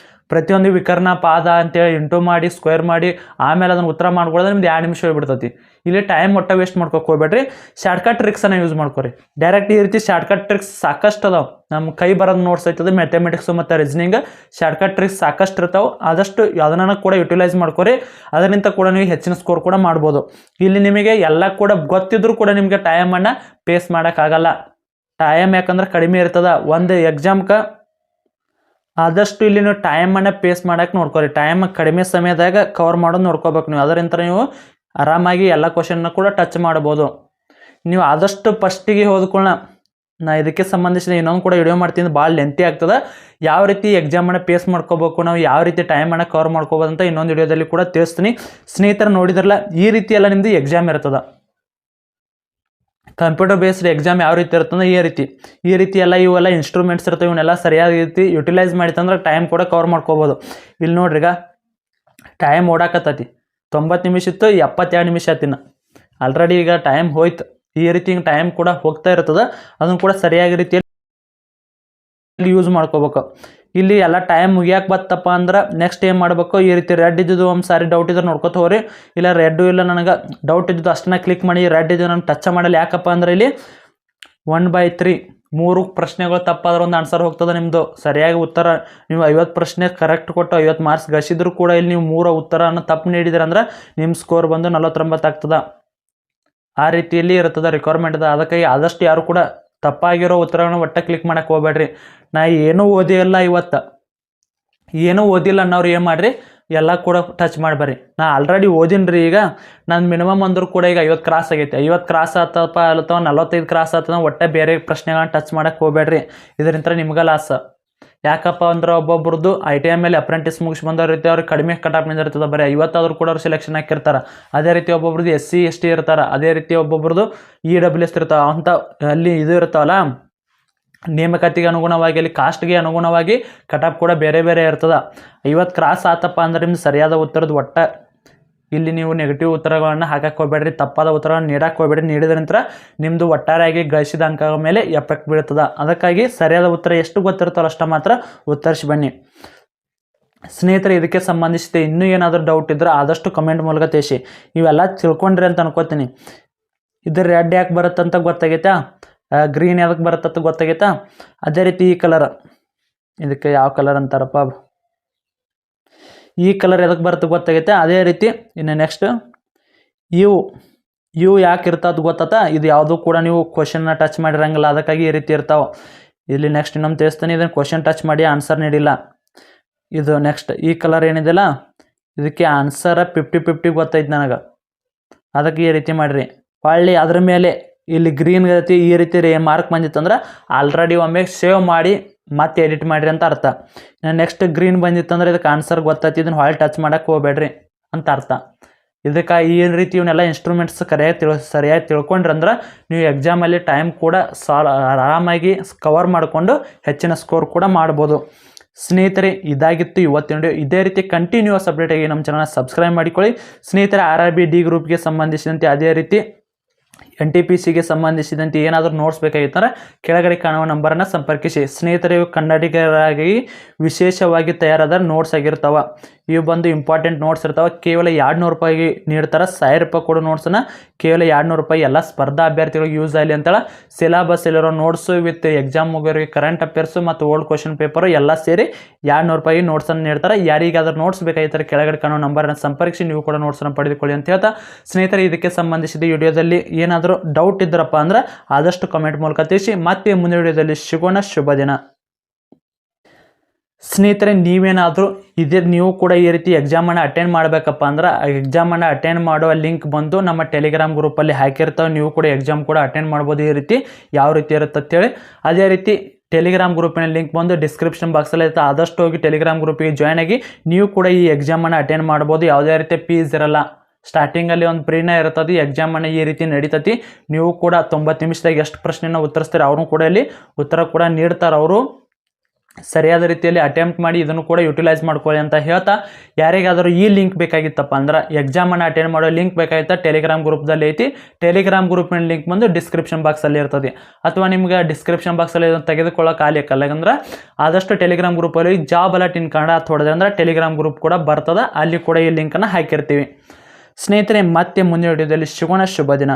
ಪ್ರತಿಯೊಂದು ವಿಕರ್ಣ ಪಾದ ಅಂತೇಳಿ ಇಂಟು ಮಾಡಿ ಸ್ಕ್ವೇರ್ ಮಾಡಿ ಆಮೇಲೆ ಅದನ್ನು ಉತ್ತರ ಮಾಡ್ಕೊಳ್ಳೋದ್ರೆ ನಿಮ್ದು 2 ನಿಮಿಷ ಹೋಗ್ಬಿಡ್ತೈತಿ. ಇಲ್ಲಿ ಟೈಮ್ ಒಟ್ಟ ವೇಸ್ಟ್ ಮಾಡ್ಕೋಕೆ ಹೋಗ್ಬೇಡ್ರಿ. ಶಾರ್ಟ್ಕಟ್ ಟ್ರಿಕ್ಸನ್ನು ಯೂಸ್ ಮಾಡ್ಕೊರಿ. ಡೈರೆಕ್ಟ್ ಈ ರೀತಿ ಶಾರ್ಟ್ಕಟ್ ಟ್ರಿಕ್ಸ್ ಸಾಕಷ್ಟು ಅದಾವೆ. ನಮ್ಮ ಕೈ ಬರೋದು ನೋಟ್ಸ್ ಆಯ್ತದೆ. ಮ್ಯಾಥಮೆಟಿಕ್ಸು ಮತ್ತು ರೀಸನಿಂಗ್ ಶಾರ್ಟ್ಕಟ್ ಟ್ರಿಕ್ಸ್ ಸಾಕಷ್ಟು ಇರ್ತಾವೆ. ಆದಷ್ಟು ಅದನ್ನು ಕೂಡ ಯುಟಿಲೈಸ್ ಮಾಡ್ಕೊರಿ. ಅದರಿಂದ ಕೂಡ ನೀವು ಹೆಚ್ಚಿನ ಸ್ಕೋರ್ ಕೂಡ ಮಾಡ್ಬೋದು. ಇಲ್ಲಿ ನಿಮಗೆ ಎಲ್ಲ ಕೂಡ ಗೊತ್ತಿದ್ರೂ ಕೂಡ ನಿಮಗೆ ಟೈಮನ್ನು ಪೇಸ್ ಮಾಡೋಕ್ಕಾಗಲ್ಲ. ಟೈಮ್ ಯಾಕಂದ್ರೆ ಕಡಿಮೆ ಇರ್ತದೆ ಒಂದು ಎಕ್ಸಾಮ್ಗೆ. ಆದಷ್ಟು ಇಲ್ಲಿ ನೀವು ಟೈಮನ್ನು ಪೇಸ್ ಮಾಡೋಕ್ಕೆ ನೋಡ್ಕೊರಿ. ಟೈಮ್ ಕಡಿಮೆ ಸಮಯದಾಗ ಕವರ್ ಮಾಡೋದು ನೋಡ್ಕೋಬೇಕು ನೀವು. ಅದರಿಂದ ನೀವು ಆರಾಮಾಗಿ ಎಲ್ಲ ಕ್ವಶನ್ನ ಕೂಡ ಟಚ್ ಮಾಡ್ಬೋದು. ನೀವು ಆದಷ್ಟು ಫಸ್ಟಿಗೆ ಹೋದ್ಕೊಳ್ಳ ನಾ ಇದಕ್ಕೆ ಸಂಬಂಧಿಸಿದ ಇನ್ನೊಂದು ಕೂಡ ವಿಡಿಯೋ ಮಾಡ್ತೀನಿ. ಭಾಳ ಲೆಂತಿ ಆಗ್ತದೆ. ಯಾವ ರೀತಿ ಎಕ್ಸಾಮನ್ನು ಪೇಸ್ ಮಾಡ್ಕೋಬೇಕು, ನಾವು ಯಾವ ರೀತಿ ಟೈಮನ್ನು ಕವರ್ ಮಾಡ್ಕೋಬೋದು ಅಂತ ಇನ್ನೊಂದು ವಿಡಿಯೋದಲ್ಲಿ ಕೂಡ ತಿಳಿಸ್ತೀನಿ. ಸ್ನೇಹಿತರು ನೋಡಿದ್ರಲ್ಲ, ಈ ರೀತಿ ಎಲ್ಲ ನಿಮ್ಮದು ಎಕ್ಸಾಮ್ ಇರ್ತದೆ. ಕಂಪ್ಯೂಟರ್ ಬೇಸ್ಡ್ ಎಕ್ಸಾಮ್ ಯಾವ ರೀತಿ ಇರ್ತಂದ್ರೆ ಈ ರೀತಿ ಎಲ್ಲ ಇವೆಲ್ಲ ಇನ್ಸ್ಟ್ರೂಮೆಂಟ್ಸ್ ಇರ್ತವೆ. ಇವನ್ನೆಲ್ಲ ಸರಿಯಾದ ರೀತಿ ಯುಟಿಲೈಸ್ ಮಾಡಿತಂದ್ರೆ ಟೈಮ್ ಕೂಡ ಕವರ್ ಮಾಡ್ಕೋಬೋದು. ಇಲ್ಲಿ ನೋಡ್ರಿ, ಈಗ ಟೈಮ್ ಓಡಾಕತ್ತೈತಿ. 90 ನಿಮಿಷ ಇತ್ತು, 72 ನಿಮಿಷ ಆತಿನ ಆಲ್ರೆಡಿ. ಈಗ ಟೈಮ್ ಹೋಯ್ತು. ಈ ರೀತಿ ಟೈಮ್ ಕೂಡ ಹೋಗ್ತಾ ಇರ್ತದೆ. ಅದನ್ನು ಕೂಡ ಸರಿಯಾಗಿ ರೀತಿಯಲ್ಲಿ ಯೂಸ್ ಮಾಡ್ಕೋಬೇಕು. ಇಲ್ಲಿ ಎಲ್ಲ ಟೈಮ್ ಮುಗಿಯಾಕೆ ಬತ್ತಪ್ಪ ಅಂದ್ರೆ ನೆಕ್ಸ್ಟ್ ಏನು ಮಾಡಬೇಕು, ಈ ರೀತಿ ರೆಡ್ ಇದ್ದಿದ್ದು ಒಂದು ಸಾರಿ ಡೌಟ್ ಇದ್ರೆ ನೋಡ್ಕೊತ ಹೋಗ್ರಿ. ಇಲ್ಲ ರೆಡ್ಡು ಇಲ್ಲ ನನಗೆ ಡೌಟ್ ಇದ್ದಿದ್ದು ಅಷ್ಟನ್ನ ಕ್ಲಿಕ್ ಮಾಡಿ. ರೆಡ್ ಇದ್ದು ನಾನು ಟಚ್ ಮಾಡಲ್ಲ. ಯಾಕಪ್ಪ ಅಂದ್ರೆ ಇಲ್ಲಿ 1/3 3 ಪ್ರಶ್ನೆಗಳು ತಪ್ಪಾದ್ರೆ ಒಂದು ಆನ್ಸರ್ ಹೋಗ್ತದೆ ನಿಮ್ಮದು. ಸರಿಯಾಗಿ ಉತ್ತರ ನೀವು 50 ಪ್ರಶ್ನೆ ಕರೆಕ್ಟ್ ಕೊಟ್ಟು 50 ಮಾರ್ಕ್ಸ್ ಗಳಿಸಿದ್ರು ಕೂಡ ಇಲ್ಲಿ ನೀವು 3 ಉತ್ತರವನ್ನು ತಪ್ಪು ನೀಡಿದ್ರೆ ಅಂದ್ರೆ ನಿಮ್ಮ ಸ್ಕೋರ್ ಬಂದು 49 ಆಗ್ತದೆ. ಆ ರೀತಿಯಲ್ಲಿ ಇರ್ತದೆ ರಿಕ್ವೈರ್ಮೆಂಟ್. ಅದಕ್ಕಾಗಿ ಆದಷ್ಟು ಯಾರು ಕೂಡ ತಪ್ಪಾಗಿರೋ ಉತ್ತರಗಳನ್ನು ಒಟ್ಟ ಕ್ಲಿಕ್ ಮಾಡೋಕ್ಕೆ ಹೋಗ್ಬೇಡ್ರಿ. ನಾ ಏನೂ ಓದಿಲ್ಲ ಇವತ್ತು, ಏನೂ ಓದಿಲ್ಲ ಅನ್ನೋರು ಏನು ಮಾಡಿರಿ ಎಲ್ಲ ಕೂಡ ಟಚ್ ಮಾಡಬೇರಿ. ನಾ ಆಲ್ರೆಡಿ ಓದಿನಿ ರೀ. ಈಗ ನಾನು ಮಿನಿಮಮ್ ಅಂದರೂ ಕೂಡ ಈಗ 50 ಕ್ರಾಸ್ ಆಗೈತೆ. 50 ಕ್ರಾಸ್ ಆತಪ್ಪ ಅಥವಾ 45 ಕ್ರಾಸ್ ಆತದ ಒಟ್ಟೆ ಬೇರೆ ಪ್ರಶ್ನೆಗಳನ್ನ ಟಚ್ ಮಾಡಕ್ಕೆ ಹೋಗ್ಬೇಡ್ರಿ. ಇದರಿಂದ ನಿಮ್ಗೆ ಲಾಸ್. ಯಾಕಪ್ಪ ಅಂದ್ರೆ ಒಬ್ಬೊಬ್ರದ್ದು ITI ಮೇಲೆ ಅಪ್ರೆಂಟಿಸ್ ಮುಗಿಸಿ ಬಂದವ್ರು ಇರ್ತೀವಿ, ಅವ್ರಿಗೆ ಕಡಿಮೆ ಕಟಾಪ್ ನಿಂದಿರ್ತದೆ. ಬರೀ 50 ಆದರೂ ಕೂಡ ಅವ್ರು ಸೆಲೆಕ್ಷನ್ ಹಾಕಿರ್ತಾರೆ. ಅದೇ ರೀತಿ ಒಬ್ಬೊಬ್ರದ್ದು SC ST ಇರ್ತಾರೆ. ಅದೇ ರೀತಿ ಒಬ್ಬೊಬ್ರದ್ದು EWS ಇರ್ತಾವೆ. ಅಂಥ ಅಲ್ಲಿ ಇದು ಇರ್ತಾವಲ್ಲ, ನೇಮಕಾತಿಗೆ ಅನುಗುಣವಾಗಿ ಅಲ್ಲಿ ಕಾಸ್ಟ್ಗೆ ಅನುಗುಣವಾಗಿ ಕಟಾಪ್ ಕೂಡ ಬೇರೆ ಬೇರೆ ಇರ್ತದೆ. 50 ಕ್ರಾಸ್ ಆತಪ್ಪ ಅಂದ್ರೆ ನಿಮ್ದು ಸರಿಯಾದ ಉತ್ತರದ ಒಟ್ಟ ಇಲ್ಲಿ ನೀವು ನೆಗೆಟಿವ್ ಉತ್ತರಗಳನ್ನು ಹಾಕಕ್ಕೆ ಹೋಗ್ಬೇಡ್ರಿ, ತಪ್ಪಾದ ಉತ್ತರಗಳನ್ನು ನೀಡಕ್ಕೆ ಹೋಗ್ಬೇಡ್ರಿ. ನೀಡಿದ ನಂತರ ನಿಮ್ಮದು ಒಟ್ಟಾರೆಯಾಗಿ ಗಳಿಸಿದ ಅಂಕಗಳ ಮೇಲೆ ಎಫೆಕ್ಟ್ ಬೀಳ್ತದೆ. ಅದಕ್ಕಾಗಿ ಸರಿಯಾದ ಉತ್ತರ ಎಷ್ಟು ಗೊತ್ತಿರ್ತಾರೋ ಅಷ್ಟು ಮಾತ್ರ ಉತ್ತರಿಸಿ ಬನ್ನಿ. ಸ್ನೇಹಿತರೆ, ಇದಕ್ಕೆ ಸಂಬಂಧಿಸಿದ ಇನ್ನೂ ಏನಾದರೂ ಡೌಟ್ ಇದ್ದರೆ ಆದಷ್ಟು ಕಮೆಂಟ್ ಮೂಲಕ ತಿಳಿಸಿ. ಇವೆಲ್ಲ ತಿಳ್ಕೊಂಡ್ರಿ ಅಂತ ಅನ್ಕೋತೀನಿ. ಇದು ರೆಡ್ ಯಾಕೆ ಬರುತ್ತಂತ ಗೊತ್ತಾಗೈತಾ, ಗ್ರೀನ್ ಯಾವ್ದಕ್ಕೆ ಬರುತ್ತಂತ ಗೊತ್ತಾಗೈತಾ. ಅದೇ ರೀತಿ ಈ ಕಲರ್, ಇದಕ್ಕೆ ಯಾವ ಕಲರ್ ಅಂತಾರಪ್ಪ, ಈ ಕಲರ್ ಎದಕ್ಕೆ ಬರುತ್ತೆ ಗೊತ್ತಾಗೈತೆ. ಅದೇ ರೀತಿ ಇನ್ನು ನೆಕ್ಸ್ಟ್ ಇವು ಯಾಕೆ ಇರ್ತದೆ ಗೊತ್ತಾತ. ಇದು ಯಾವುದೂ ಕೂಡ ನೀವು ಕ್ವಶನ್ನ ಟಚ್ ಮಾಡಿರಂಗಿಲ್ಲ, ಅದಕ್ಕಾಗಿ ಈ ರೀತಿ ಇರ್ತಾವೆ. ಇಲ್ಲಿ ನೆಕ್ಸ್ಟ್ ಇನ್ನೊಂದು ತಿಳಿಸ್ತೀನಿ, ಇದನ್ನು ಕ್ವಶನ್ ಟಚ್ ಮಾಡಿ ಆನ್ಸರ್ ನೀಡಿಲ್ಲ. ಇದು ನೆಕ್ಸ್ಟ್ ಈ ಕಲರ್ ಏನಿದೆಯಲ್ಲ, ಇದಕ್ಕೆ ಆನ್ಸರ 50-50 ಗೊತ್ತೈತೆ ನನಗೆ, ಅದಕ್ಕೆ ಈ ರೀತಿ ಮಾಡಿರಿ. ಹೊಳ್ಳಿ ಅದ್ರ ಮೇಲೆ ಇಲ್ಲಿ ಗ್ರೀನ್ ಗತಿ ಈ ರೀತಿ ಮಾರ್ಕ್ ಬಂದಿತ್ತಂದ್ರೆ ಆಲ್ರೆಡಿ ಒಮ್ಮೆ ಸೇವ್ ಮಾಡಿ ಮತ್ತೆ ಎಡಿಟ್ ಮಾಡಿರಿ ಅಂತ ಅರ್ಥ. ನೆಕ್ಸ್ಟ್ ಗ್ರೀನ್ ಬಂದಿತ್ತಂದ್ರೆ ಇದಕ್ಕೆ ಆನ್ಸರ್ ಗೊತ್ತೈತಿ, ಇದನ್ನು ಹೊಳ್ಳಿ ಟಚ್ ಮಾಡೋಕ್ಕೆ ಹೋಗ್ಬೇಡ್ರಿ ಅಂತ ಅರ್ಥ. ಇದಕ್ಕೆ ಈ ರೀತಿ ಇವನ್ನೆಲ್ಲ ಇನ್ಸ್ಟ್ರೂಮೆಂಟ್ಸ್ ಸರಿಯಾಗಿ ತಿಳ್ಕೊಂಡ್ರಂದ್ರೆ ನೀವು ಎಕ್ಸಾಮಲ್ಲಿ ಟೈಮ್ ಕೂಡ ಆರಾಮಾಗಿ ಕವರ್ ಮಾಡಿಕೊಂಡು ಹೆಚ್ಚಿನ ಸ್ಕೋರ್ ಕೂಡ ಮಾಡ್ಬೋದು. ಸ್ನೇಹಿತರೆ, ಇದಾಗಿತ್ತು ಇವತ್ತಿನ ವಿಡಿಯೋ. ಇದೇ ರೀತಿ ಕಂಟಿನ್ಯೂಸ್ ಅಪ್ಡೇಟಾಗಿ ನಮ್ಮ ಚಾನಲ್ನ ಸಬ್ಸ್ಕ್ರೈಬ್ ಮಾಡಿಕೊಳ್ಳಿ. ಸ್ನೇಹಿತರೆ, RRB D ಗ್ರೂಪ್ಗೆ ಸಂಬಂಧಿಸಿದಂತೆ ಅದೇ ರೀತಿ NTPCಗೆ ಸಂಬಂಧಿಸಿದಂತೆ ಏನಾದರೂ ನೋಟ್ಸ್ ಬೇಕಾಗಿತ್ತಂದ್ರೆ ಕೆಳಗಡೆ ಕಾಣುವ ನಂಬರನ್ನು ಸಂಪರ್ಕಿಸಿ. ಸ್ನೇಹಿತರೆ, ಇವು ಕನ್ನಡಿಗರಾಗಿ ವಿಶೇಷವಾಗಿ ತಯಾರಾದ ನೋಟ್ಸ್ ಆಗಿರ್ತಾವೆ. ಇವು ಬಂದು ಇಂಪಾರ್ಟೆಂಟ್ ನೋಟ್ಸ್ ಇರ್ತಾವೆ. ಕೇವಲ 200 ರೂಪಾಯಿಗೆ ನೀಡ್ತಾರೆ. 1000 ರೂಪಾಯಿ ಕೊಡೋ ನೋಟ್ಸನ್ನು ಕೇವಲ 200 ರೂಪಾಯಿ ಎಲ್ಲ ಸ್ಪರ್ಧಾ ಅಭ್ಯರ್ಥಿಗಳಿಗೆ ಯೂಸ್ ಆಗಲಿ ಅಂತೇಳಿ ಸಿಲೆಬಸ್ ಇಲ್ಲಿರೋ ನೋಟ್ಸು ವಿತ್ ಎಕ್ಸಾಮ್ ಮುಗಿಯೋರಿಗೆ ಕರೆಂಟ್ ಅಫೇರ್ಸು ಮತ್ತು ಓಲ್ಡ್ ಕ್ವಶನ್ ಪೇಪರು ಎಲ್ಲ ಸೇರಿ 200 ರೂಪಾಯಿ ನೋಟ್ಸನ್ನು ನೀಡ್ತಾರೆ. ಯಾರಿಗಾದ್ರೂ ನೋಟ್ಸ್ ಬೇಕಾಗಿರ್ತಾರೆ ಕೆಳಗಡೆ ಕಾಣೋ ನಂಬರನ್ನು ಸಂಪರ್ಕಿಸಿ ನೀವು ಕೂಡ ನೋಟ್ಸನ್ನು ಪಡೆದುಕೊಳ್ಳಿ ಅಂತ ಹೇಳ್ತಾ, ಸ್ನೇಹಿತರೆ, ಇದಕ್ಕೆ ಸಂಬಂಧಿಸಿದ ವಿಡಿಯೋದಲ್ಲಿ ಏನಾದರೂ ಡೌಟ್ ಇದ್ದರಪ್ಪ ಅಂದ್ರೆ ಆದಷ್ಟು ಕಮೆಂಟ್ ಮೂಲಕ ತಿಳಿಸಿ. ಮತ್ತೆ ಮುಂದಿನ ವಿಡಿಯೋದಲ್ಲಿ ಸಿಗೋಣ. ಶುಭ ದಿನ. ಸ್ನೇಹಿತರೆ, ನೀವೇನಾದರೂ ನೀವು ಕೂಡ ಈ ರೀತಿ ಎಕ್ಸಾಮನ್ನು ಅಟೆಂಡ್ ಮಾಡಬೇಕಪ್ಪ ಅಂದ್ರೆ ಎಕ್ಸಾಮನ್ನು ಅಟೆಂಡ್ ಮಾಡುವ ಲಿಂಕ್ ಬಂದು ನಮ್ಮ ಟೆಲಿಗ್ರಾಮ್ ಗ್ರೂಪಲ್ಲಿ ಹಾಕಿರ್ತಾವೆ. ನೀವು ಕೂಡ ಎಕ್ಸಾಮ್ ಕೂಡ ಅಟೆಂಡ್ ಮಾಡ್ಬೋದು. ಈ ರೀತಿ ಯಾವ ರೀತಿ ಇರುತ್ತೆ ಅಂತೇಳಿ. ಅದೇ ರೀತಿ ಟೆಲಿಗ್ರಾಮ್ ಗ್ರೂಪಿನ ಲಿಂಕ್ ಬಂದು ಡಿಸ್ಕ್ರಿಪ್ಷನ್ ಬಾಕ್ಸಲ್ಲಿ ಇರುತ್ತೆ. ಆದಷ್ಟು ಹೋಗಿ ಟೆಲಿಗ್ರಾಮ್ ಗ್ರೂಪಿಗೆ ಜಾಯ್ನ್ ಆಗಿ ನೀವು ಕೂಡ ಈ ಎಕ್ಸಾಮನ್ನು ಅಟೆಂಡ್ ಮಾಡ್ಬೋದು. ಯಾವುದೇ ರೀತಿ ಫೀಸ್ ಇರಲ್ಲ. ಸ್ಟಾರ್ಟಿಂಗಲ್ಲಿ ಒಂದು ಪ್ರೀನೇ ಇರ್ತದೆ. ಎಕ್ಸಾಮನ್ನು ಈ ರೀತಿ ನಡೀತತಿ. ನೀವು ಕೂಡ 90 ನಿಮಿಷದಾಗ ಎಷ್ಟು ಪ್ರಶ್ನೆನ ಉತ್ತರಿಸ್ತಾರೆ ಅವರು ಕೂಡ ಇಲ್ಲಿ ಉತ್ತರ ಕೂಡ ನೀಡ್ತಾರೆ. ಅವರು ಸರಿಯಾದ ರೀತಿಯಲ್ಲಿ ಅಟೆಂಪ್ಟ್ ಮಾಡಿ ಇದನ್ನು ಕೂಡ ಯುಟಿಲೈಸ್ ಮಾಡ್ಕೊಳ್ಳಿ ಅಂತ ಹೇಳ್ತಾ, ಯಾರಿಗಾದರೂ ಈ ಲಿಂಕ್ ಬೇಕಾಗಿತ್ತಪ್ಪ ಅಂದ್ರೆ ಎಕ್ಸಾಮನ್ನು ಅಟೆಂಡ್ ಮಾಡೋ ಲಿಂಕ್ ಬೇಕಾಗಿತ್ತ ಟೆಲಿಗ್ರಾಮ್ ಗ್ರೂಪ್ದಲ್ಲಿ ಐತಿ. ಟೆಲಿಗ್ರಾಮ್ ಗ್ರೂಪಿನ ಲಿಂಕ್ ಬಂದು ಡಿಸ್ಕ್ರಿಪ್ಷನ್ ಬಾಕ್ಸಲ್ಲಿ ಇರ್ತದೆ. ಅಥವಾ ನಿಮ್ಗೆ ಡಿಸ್ಕ್ರಿಪ್ಷನ್ ಬಾಕ್ಸಲ್ಲಿ ತೆಗೆದುಕೊಳ್ಳೋಕೆ ಆಗಲಿಕ್ಕಲ್ಲ ಅಂದ್ರೆ ಆದಷ್ಟು ಟೆಲಿಗ್ರಾಮ್ ಗ್ರೂಪಲ್ಲಿ ಜಾಬ್ ಅಲರ್ಟ್ ಇನ್ ಕನ್ನಡ ಅಂತ ಹೊಡೆದ್ರೆ ಅಂದ್ರೆ ಟೆಲಿಗ್ರಾಮ್ ಗ್ರೂಪ್ ಕೂಡ ಬರ್ತದೆ. ಅಲ್ಲಿ ಕೂಡ ಈ ಲಿಂಕನ್ನು ಹಾಕಿರ್ತೀವಿ. ಸ್ನೇಹಿತರೆ, ಮತ್ತೆ ಮುಂದಿನ ವಿಡಿಯೋದಲ್ಲಿ ಸಿಗೋಣ. ಶುಭ ದಿನ.